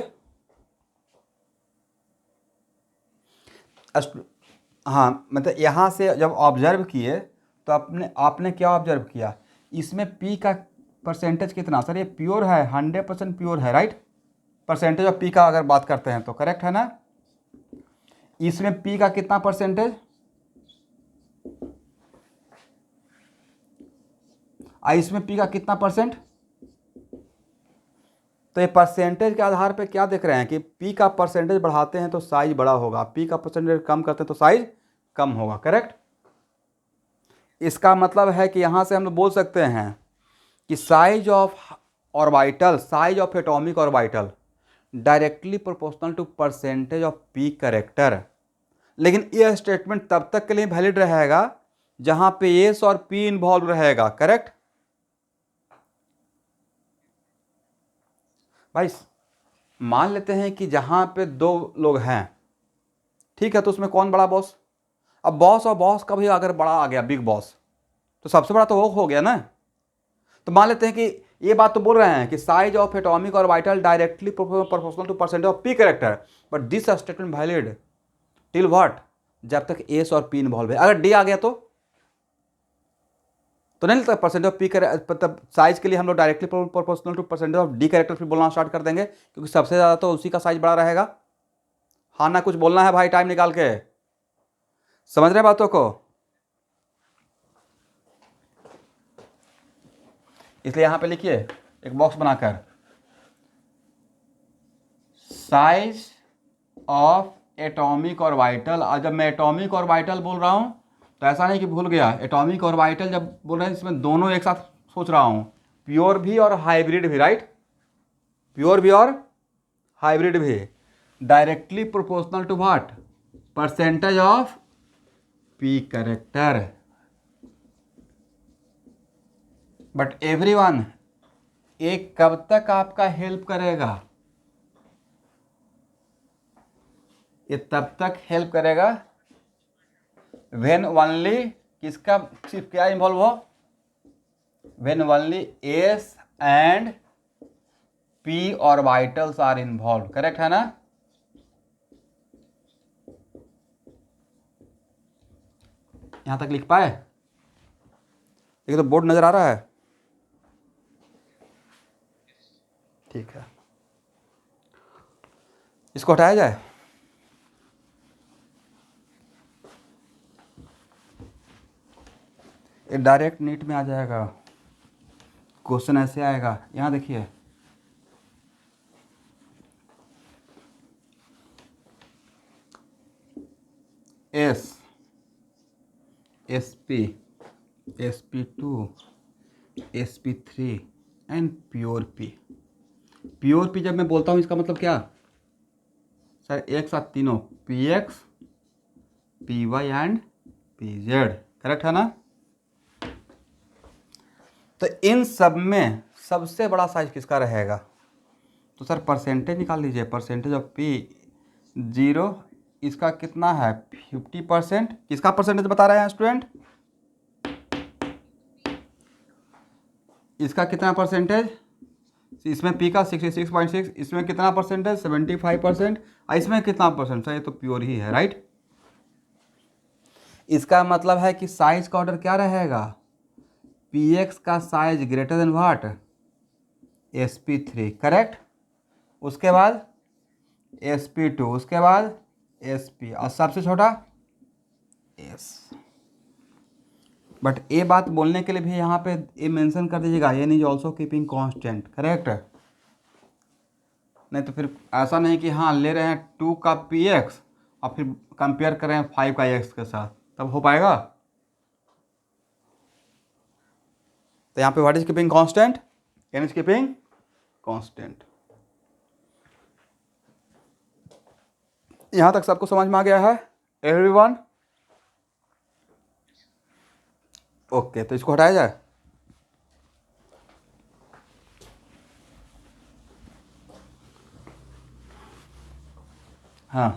हाँ, मतलब यहाँ से जब ऑब्जर्व किए तो आपने क्या ऑब्जर्व किया? इसमें P का परसेंटेज कितना? सर ये प्योर है, 100% प्योर है, राइट। परसेंटेज ऑफ P का अगर बात करते हैं तो करेक्ट है ना। इसमें P का कितना परसेंटेज? इसमें P का कितना परसेंट? तो ये परसेंटेज के आधार पे क्या देख रहे हैं कि P का परसेंटेज बढ़ाते हैं तो साइज बड़ा होगा, P का परसेंटेज कम करते हैं तो साइज कम होगा, करेक्ट। इसका मतलब है कि यहाँ से हम लोग बोल सकते हैं कि size of orbital, size of atomic orbital directly proportional to percentage of P character. लेकिन यह स्टेटमेंट तब तक के लिए वैलिड रहेगा जहाँ पे एस और P इन्वॉल्व रहेगा, करेक्ट। भाई मान लेते हैं कि जहाँ पे दो लोग हैं, ठीक है, तो उसमें कौन बड़ा बॉस? अब बॉस और बॉस का भी अगर बड़ा आ गया, बिग बॉस, तो सबसे बड़ा तो वो हो गया ना। तो मान लेते हैं कि ये बात तो बोल रहे हैं कि size of atomic orbital directly proportional to percentage of P character, but this statement valid till what? जब तक एस और P इन्वॉल्व है। अगर डी आ गया तो नहीं लगता परसेंटेज ऑफ P मतलब साइज के लिए हम लोग directly proportional to percentage of D character फिर बोलना स्टार्ट कर देंगे, क्योंकि सबसे ज़्यादा तो उसी का साइज बड़ा रहेगा। हाँ ना, कुछ बोलना है भाई, टाइम निकाल के, समझ रहे बातों को? इसलिए यहां पे लिखिए एक बॉक्स बनाकर, साइज ऑफ एटॉमिक और वाइटल। और जब मैं एटॉमिक और वाइटल बोल रहा हूं तो ऐसा नहीं कि भूल गया, एटॉमिक और वाइटल जब बोल रहे हैं इसमें दोनों एक साथ सोच रहा हूं, प्योर भी और हाइब्रिड भी, राइट। प्योर भी और हाइब्रिड भी, directly proportional to what? Percentage of P character. But everyone, ये कब तक आपका हेल्प करेगा? ये तब तक हेल्प करेगा व्हेन ओनली, किसका सिर्फ क्या इन्वॉल्व हो? When only S and P orbitals are involve, correct है ना। यहां तक लिख पाए? देखिए तो बोर्ड नजर आ रहा है, ठीक है। इसको हटाया जाए। ये डायरेक्ट नीट में आ जाएगा, क्वेश्चन ऐसे आएगा। यहां देखिए, S, sp, sp2, sp3 and pure P। Pure P जब मैं बोलता हूँ इसका मतलब क्या? सर एक साथ तीनों, Px, Py and Pz, correct है ना। तो इन सब में सबसे बड़ा साइज किसका रहेगा? तो सर परसेंटेज निकाल लीजिए, परसेंटेज ऑफ P 0, इसका कितना है 50%। किसका परसेंटेज बता रहे हैं स्टूडेंट? इसका कितना परसेंटेज, इसमें पी का 66.6, इसमें कितना परसेंटेज 75%, और इसमें कितना परसेंट, सर ये तो प्योर ही है राइट। इसका मतलब है कि साइज का ऑर्डर क्या रहेगा, पी एक्स का size greater than what, sp3 correct, उसके बाद sp2, उसके बाद sp, और सबसे छोटा s। बट ये बात बोलने के लिए भी यहाँ पे ये मेंशन कर दीजिएगा, N is also keeping constant, correct. नहीं तो फिर ऐसा नहीं कि हाँ ले रहे हैं 2 का पी एक्स और फिर कंपेयर कर रहे हैं 5 का एक्स के साथ, तब हो पाएगा। तो यहाँ पे what is keeping constant, N is keeping constant. यहाँ तक सबको समझ में आ गया है एवरीवन? ओके, तो इसको हटाया जाए। हाँ,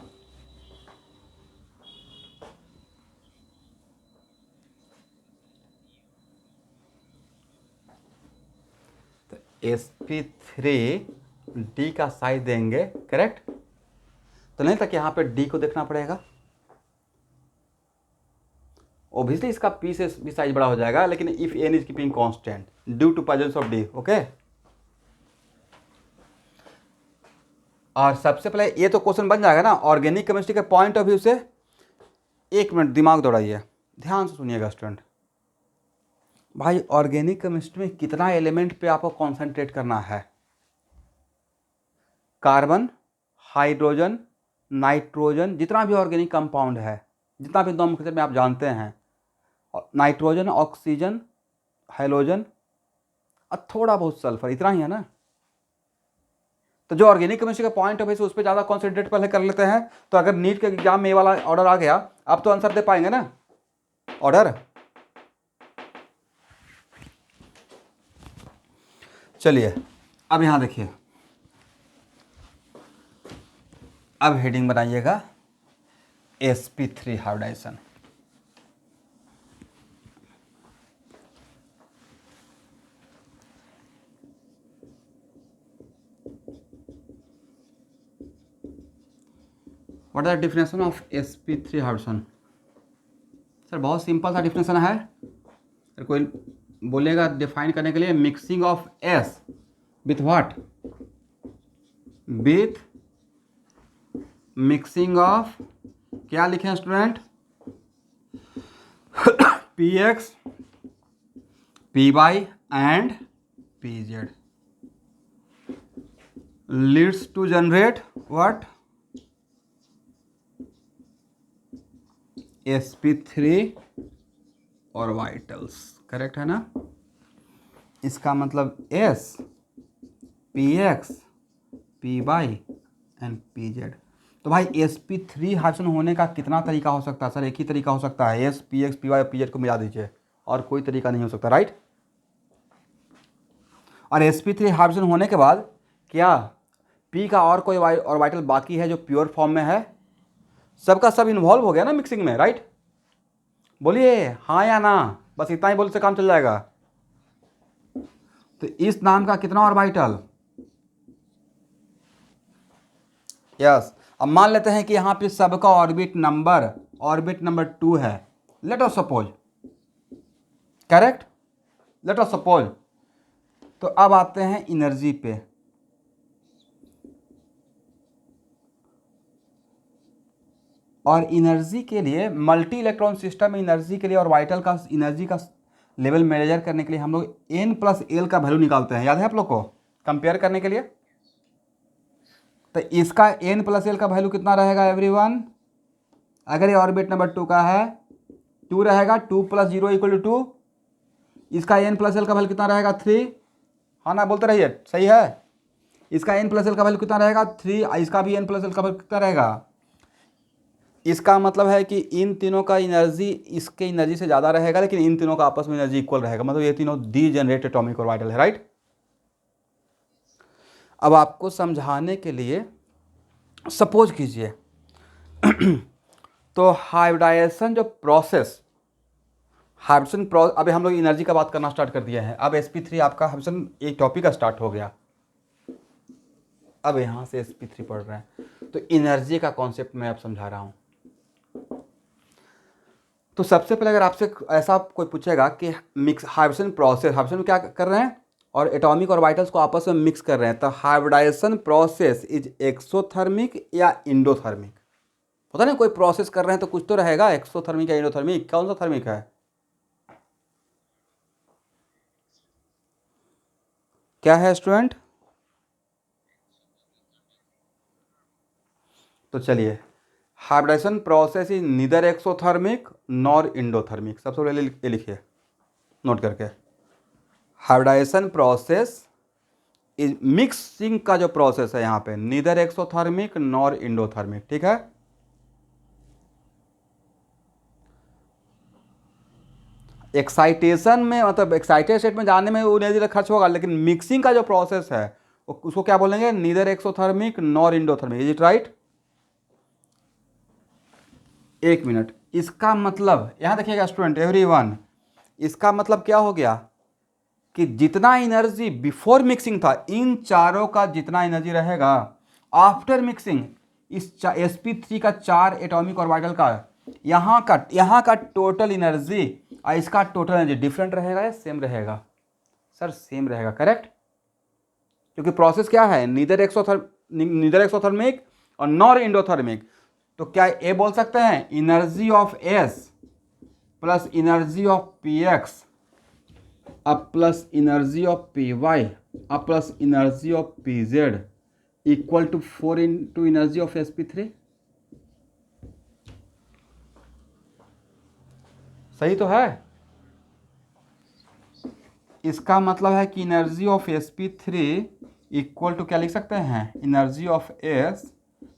तो sp3 डी का साइज देंगे, करेक्ट। तो नहीं था कि यहाँ पे डी को देखना पड़ेगा, ऑब्वियसली इसका पी से भी साइज बड़ा हो जाएगा, लेकिन if N is keeping constant due to presence of D, okay. और सबसे पहले ये तो क्वेश्चन बन जाएगा ना ऑर्गेनिक केमिस्ट्री के पॉइंट ऑफ व्यू से। एक मिनट दिमाग दौड़ाइए, ध्यान से सुनिएगा स्टूडेंट। भाई ऑर्गेनिक केमिस्ट्री में कितना एलिमेंट पे आपको कॉन्सेंट्रेट करना है, कार्बन, हाइड्रोजन, नाइट्रोजन, जितना भी ऑर्गेनिक कंपाउंड है, जितना भी नॉमेनक्लेचर में आप जानते हैं, नाइट्रोजन, ऑक्सीजन, हाइड्रोजन और थोड़ा बहुत सल्फर, इतना ही है ना। तो जो ऑर्गेनिक केमिस्ट्री का पॉइंट ऑफ व्यू से उस पर ज़्यादा कॉन्सेंट्रेट पहले कर लेते हैं, तो अगर नीट के एग्जाम में ये वाला ऑर्डर आ गया, अब तो आंसर दे पाएंगे ना ऑर्डर। चलिए अब यहां देखिए, अब हेडिंग बनाइएगा sp3 hybridization. What is the definition of sp3 hybridization? Sir बहुत सिंपल सा डेफिनेशन है, सर कोई बोलेगा डिफाइन करने के लिए, mixing of s with what, with mixing of, क्या लिखे student, P X, P Y and P Z leads to generate what, sp3 और वाइटल्स, करेक्ट है ना। इसका मतलब s, px, py and pz। तो भाई sp3 हाइब्रिडेशन होने का कितना तरीका हो सकता है, सर एक ही तरीका हो सकता है, s, px, py और pz को मिला दीजिए, और कोई तरीका नहीं हो सकता, राइट। और sp3 हाइब्रिडेशन होने के बाद क्या p का और कोई और वाइटल बाकी है जो प्योर फॉर्म में है, सबका सब इन्वॉल्व हो गया ना मिक्सिंग में, राइट। बोलिए हाँ या ना, बस इतना ही बोलने से काम चल जाएगा। तो इस नाम का कितना ऑर्बिटल, यस। अब मान लेते हैं कि यहां पे सबका ऑर्बिट नंबर 2 है, let us suppose, correct, let us suppose. तो अब आते हैं एनर्जी पे। और एनर्जी के लिए मल्टी इलेक्ट्रॉन सिस्टम में एनर्जी के लिए और वाइटल का एनर्जी का लेवल मेजर करने के लिए हम लोग n+l का वैल्यू निकालते हैं, याद है आप लोग को, कंपेयर करने के लिए। तो इसका n+l का वैल्यू कितना रहेगा एवरीवन, अगर ये ऑर्बिट नंबर 2 का है 2 रहेगा, 2 + 0 = 2। इसका n+l का वैल्यू कितना रहेगा 3, हाँ ना बोलते रहिए, सही है। इसका n+l का वैल्यू कितना रहेगा 3, इसका भी n+l का वैल्यू कितना रहेगा। इसका मतलब है कि इन तीनों का एनर्जी इसके एनर्जी से ज़्यादा रहेगा, लेकिन इन तीनों का आपस में एनर्जी इक्वल रहेगा, मतलब ये तीनों डीजेनरेट एटॉमिक ऑर्बिटल है, राइट। अब आपको समझाने के लिए सपोज कीजिए तो हाइब्रिडाइजेशन जो प्रोसेस, हाइब्रिडेशन प्रोसेस, अभी हम लोग एनर्जी का बात करना स्टार्ट कर दिया है। अब sp3 आपका हाइब्रिडेशन एक टॉपिक का स्टार्ट हो गया। अब यहाँ से sp3 पढ़ रहे हैं, तो एनर्जी का कॉन्सेप्ट मैं अब समझा रहा हूँ। तो सबसे पहले अगर आपसे ऐसा कोई पूछेगा कि मिक्स हाइब्रिडेशन प्रोसेस, हाइब्रिडेशन में क्या कर रहे हैं और एटॉमिक ऑर्बिटल्स को आपस में मिक्स कर रहे हैं, तो हाइब्रिडाइजेशन प्रोसेस इज एक्सोथर्मिक या इंडोथर्मिक। पता नहीं, कोई प्रोसेस कर रहे हैं तो कुछ तो रहेगा, एक्सोथर्मिक या इंडोथर्मिक, कौन सा थर्मिक है? क्या है स्टूडेंट? तो चलिए, hybridization process is neither exothermic nor endothermic. सबसे पहले ये लिखिए नोट करके, हाइब्रिडाइजेशन प्रोसेस इज मिक्सिंग का जो प्रोसेस है यहाँ पे, नीदर एक्सोथर्मिक नॉर इंडोथर्मिक, ठीक है। एक्साइटेशन में, मतलब एक्साइटेड स्टेट में जाने में वो एनर्जी खर्च होगा, लेकिन मिक्सिंग का जो प्रोसेस है उसको क्या बोलेंगे? Neither exothermic nor endothermic. Is it right? एक मिनट, इसका मतलब यहाँ देखिएगा स्टूडेंट एवरीवन, इसका मतलब क्या हो गया कि जितना एनर्जी बिफोर मिक्सिंग था, इन चारों का जितना एनर्जी रहेगा आफ्टर मिक्सिंग, इस sp3 का 4 एटॉमिक ऑर्बिटल का, यहाँ का टोटल एनर्जी और इसका टोटल एनर्जी डिफरेंट रहेगा या सेम रहेगा? सर सेम रहेगा, करेक्ट। क्योंकि प्रोसेस क्या है? नीदर एक्सोथर्मिक और नॉर इंडोथर्मिक। तो क्या ये बोल सकते हैं energy of S plus energy of P X अब plus energy of P Y अब plus energy of P Z equal to 4 into energy of sp3? सही तो है। इसका मतलब है कि energy of sp3 equal to क्या लिख सकते हैं? Energy of s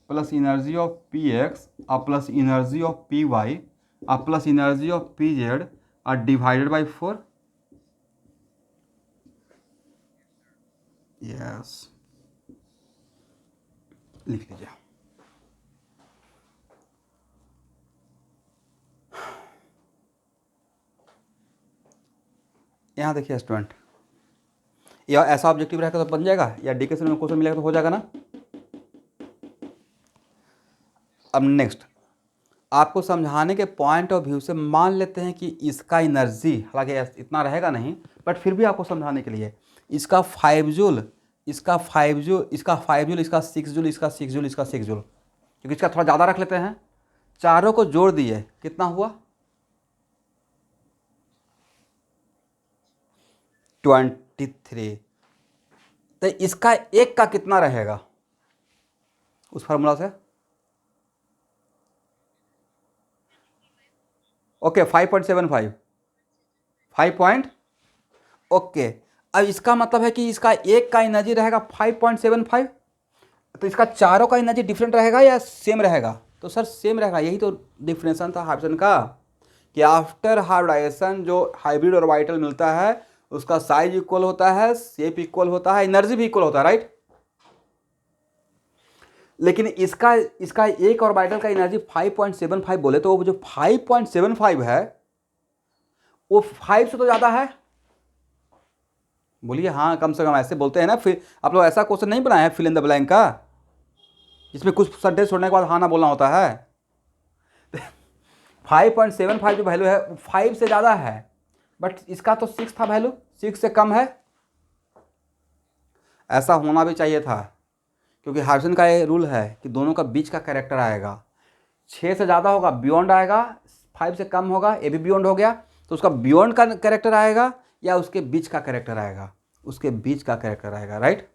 plus energy of P X और plus energy of P Y और plus energy of P Z और डिवाइडेड बाई 4। यस, लिख लीजिए। यहाँ देखिए स्टूडेंट, या ऐसा ऑब्जेक्टिव रहेगा तो बन जाएगा, या डीकेशन में क्वेश्चन मिलेगा तो हो जाएगा ना। अब नेक्स्ट, आपको समझाने के पॉइंट ऑफ व्यू से मान लेते हैं कि इसका एनर्जी, हालांकि इतना रहेगा नहीं, बट फिर भी आपको समझाने के लिए, इसका 5 जूल, इसका 5 जूल, इसका 5 जूल, इसका 6 जूल, इसका 6 जूल, इसका 6 जूल, क्योंकि इसका थोड़ा ज़्यादा रख लेते हैं। चारों को जोड़ दिए, कितना हुआ? 23। तो इसका एक का कितना रहेगा उस फार्मूला से? Okay 5.75, 5 okay. अब इसका मतलब है कि इसका एक का एनर्जी रहेगा 5.75, तो इसका चारों का एनर्जी डिफरेंट रहेगा या सेम रहेगा? तो सर सेम रहेगा। यही तो डिफरेंशन था हाइब्रिडेशन का, कि आफ्टर हाइब्रिडाइजेशन जो हाइब्रिड ऑर्बिटल मिलता है उसका साइज इक्वल होता है, शेप इक्वल होता है, एनर्जी भी इक्वल होता है, राइट। लेकिन इसका एक ऑर्बिटल का एनर्जी 5.75 बोले तो वो जो 5.75 है वो 5 से तो ज़्यादा है। बोलिए हाँ, कम से कम ऐसे बोलते हैं ना। फिर आप लोग ऐसा क्वेश्चन नहीं बनाए हैं फिल इन द ब्लैंक का, जिसमें कुछ सेंटेंस छोड़ने के बाद हाँ ना बोलना होता है। 5.75 जो वैल्यू है वो 5 से ज़्यादा है, बट इसका तो 6 था वैल्यू, 6 से कम है। ऐसा होना भी चाहिए था, क्योंकि हाइब्रिडेशन का ये रूल है कि दोनों का बीच का कैरेक्टर आएगा। 6 से ज़्यादा होगा बियॉन्ड आएगा, 5 से कम होगा ये भी बियॉन्ड हो गया, तो उसका बियॉन्ड का कैरेक्टर आएगा या उसके बीच का कैरेक्टर आएगा? उसके बीच का कैरेक्टर आएगा, राइट।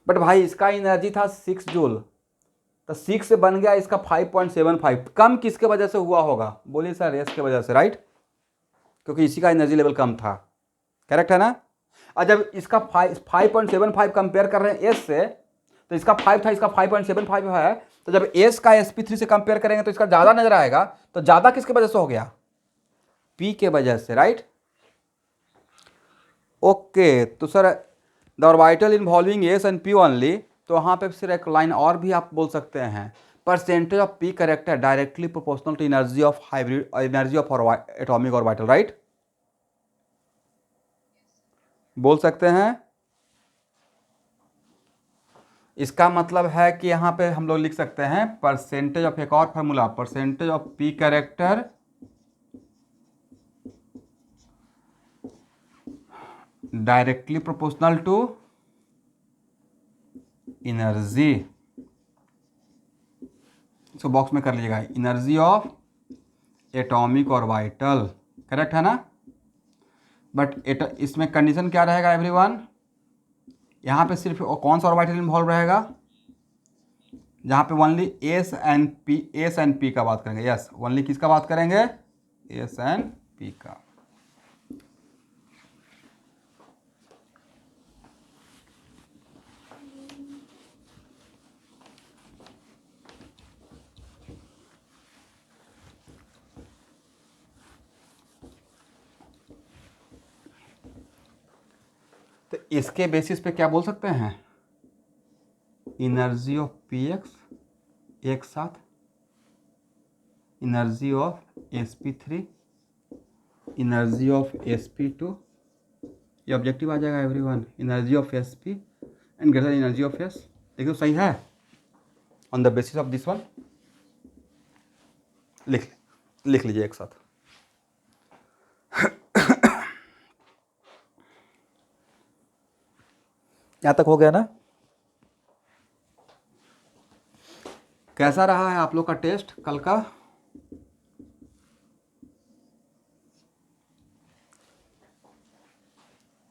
बट भाई इसका एनर्जी था 6 जूल, तो 6 से बन गया इसका 5.75। कम किसके वजह से हुआ होगा? बोलिए सर एस के वजह से, राइट, क्योंकि इसी का एनर्जी लेवल कम था, करेक्ट है ना। और जब इसका 5.75 कंपेयर कर रहे हैं एस से, तो इसका 5 था, इसका 5.75 है, तो जब एस का sp3 से कंपेयर करेंगे तो इसका ज़्यादा नजर आएगा। तो ज़्यादा किसके वजह से हो गया? पी के वजह से, राइट। ओके, तो sir the orbital involving S and P only, तो वहाँ पे फिर एक लाइन और भी आप बोल सकते हैं, percentage of P character directly proportional to energy of hybrid, energy of atomic orbital, right? बोल सकते हैं। इसका मतलब है कि यहाँ पे हम लोग लिख सकते हैं परसेंटेज ऑफ, एक और formula, percentage of P character directly proportional to energy, इसको बॉक्स में कर लीजिएगा, energy of atomic orbital, correct है ना? बट इसमें कंडीशन क्या रहेगा एवरीवन? यहाँ पे सिर्फ कौन सा ऑर्बिटल इन्वॉल्व रहेगा? जहाँ पे ओनली एस एंड पी का बात करेंगे। यस, ओनली किसका बात करेंगे? एस एंड पी का। तो इसके बेसिस पे क्या बोल सकते हैं? एनर्जी ऑफ पी एक्स एक साथ energy of sp3, energy of sp2, ये ऑब्जेक्टिव आ जाएगा everyone, energy of sp and greater energy of s। देखो सही है? On the basis of this one लिख लीजिए एक साथ। यहाँ तक हो गया ना? कैसा रहा है आप लोग का टेस्ट कल का?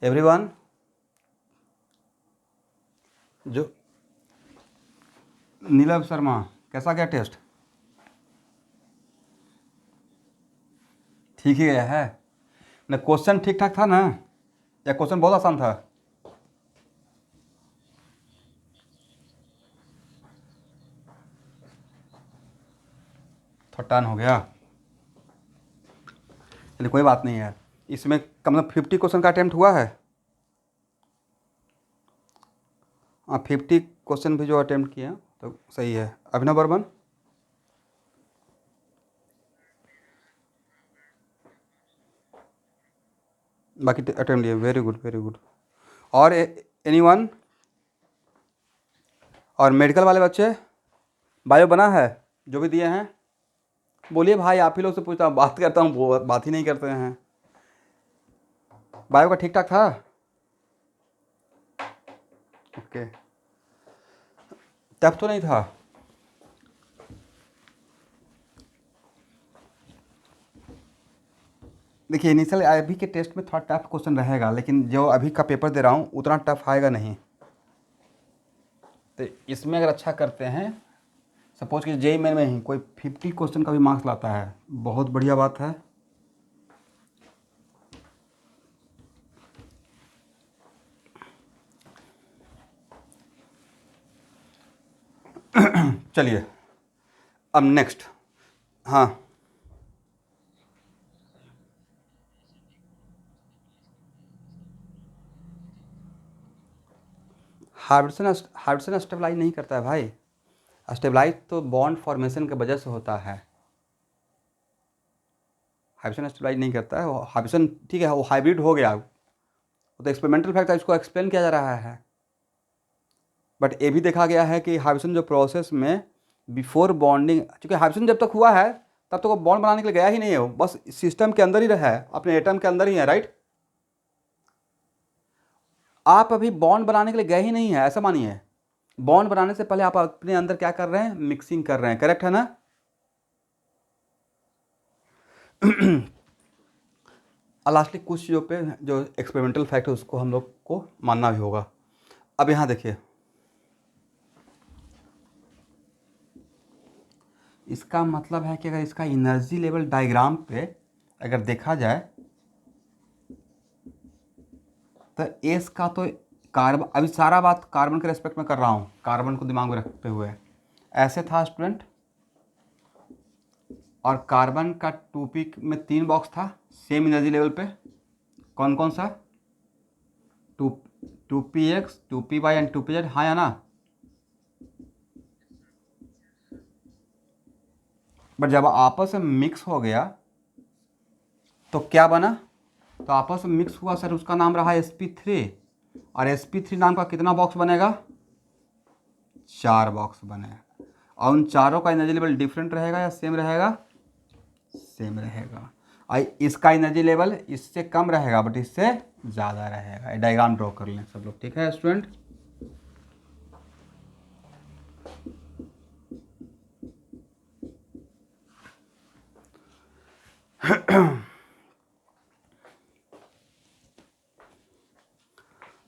एवरीवन, जो नीलम शर्मा, कैसा गया टेस्ट? ठीक ही गया है ना? क्वेश्चन ठीक ठाक था ना, या क्वेश्चन बहुत आसान था? थोड़ा हो गया, चलिए कोई बात नहीं है। इसमें कम से कम 50 क्वेश्चन का अटेम्प्ट हुआ है। हाँ, 50 क्वेश्चन भी जो अटेम्प्ट किया तो सही है। अभिनव बर्मन, बाकी अटेम्प्ट लिए, वेरी गुड वेरी गुड। और एनीवन? और मेडिकल वाले बच्चे बायो बना है जो भी दिए हैं? बोलिए भाई, आप ही लोग से पूछता हूँ, बात करता हूँ, वो बात ही नहीं करते हैं। बायो का ठीक ठाक था? ओके, टफ तो नहीं था? देखिए, इनिशियल अभी के टेस्ट में थोड़ा टफ क्वेश्चन रहेगा, लेकिन जो अभी का पेपर दे रहा हूँ उतना टफ आएगा नहीं। तो इसमें अगर अच्छा करते हैं, सपोज कि जेईई मेन में ही कोई 50 क्वेश्चन का भी मार्क्स लाता है, बहुत बढ़िया बात है। चलिए अब नेक्स्ट। हाँ, हाइड्रोजन स्टेबलाइज नहीं करता है भाई। स्टेबलाइज तो बॉन्ड फॉर्मेशन के वजह से होता है, हाइड्रोजन स्टेबलाइज नहीं करता है। हाइड्रोजन ठीक है, वो हाइब्रिड हो गया, वो तो एक्सपेरिमेंटल फैक्ट है, इसको एक्सप्लेन किया जा रहा है। बट ये भी देखा गया है कि हाइड्रोजन जो प्रोसेस में बिफोर बॉन्डिंग, चूँकि हाइड्रोजन जब तक हुआ है तब तक वो बॉन्ड बनाने के लिए गया ही नहीं है, वो बस सिस्टम के अंदर ही रहा है, अपने एटम के अंदर ही है, राइट? आप अभी बॉन्ड बनाने के लिए गए ही नहीं है, ऐसा मानिए। बॉन्ड बनाने से पहले आप अपने अंदर क्या कर रहे हैं? मिक्सिंग कर रहे हैं, करेक्ट है ना? लास्टली कुछ चीज़ों पे जो एक्सपेरिमेंटल फैक्ट है उसको हम लोग को मानना भी होगा। अब यहाँ देखिए, इसका मतलब है कि अगर इसका एनर्जी लेवल डायग्राम पे अगर देखा जाए तो एस का तो कार्बन, अभी सारा बात कार्बन के रेस्पेक्ट में कर रहा हूँ, कार्बन को दिमाग में रखते हुए ऐसे था स्टूडेंट। और कार्बन का 2p में 3 बॉक्स था सेम एनर्जी लेवल पे, कौन कौन सा? 2px 2py एंड 2pz, हाँ या ना? बट जब आपस में मिक्स हो गया तो क्या बना, तो आपस में मिक्स हुआ सर, उसका नाम रहा sp3, और sp3 नाम का कितना बॉक्स बनेगा, 4 बॉक्स बनेगा। और उन चारों का एनर्जी लेवल डिफरेंट रहेगा या सेम रहेगा, सेम रहेगा। और इसका एनर्जी लेवल इससे कम रहेगा बट इससे ज़्यादा रहेगा। ये डायग्राम ड्रॉ कर लें सब लोग, ठीक है स्टूडेंट।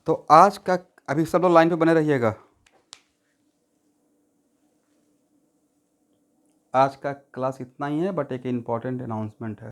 तो आज का, अभी सब लोग लाइन पे बने रहिएगा। आज का क्लास इतना ही है, बट एक इम्पॉर्टेंट अनाउंसमेंट है।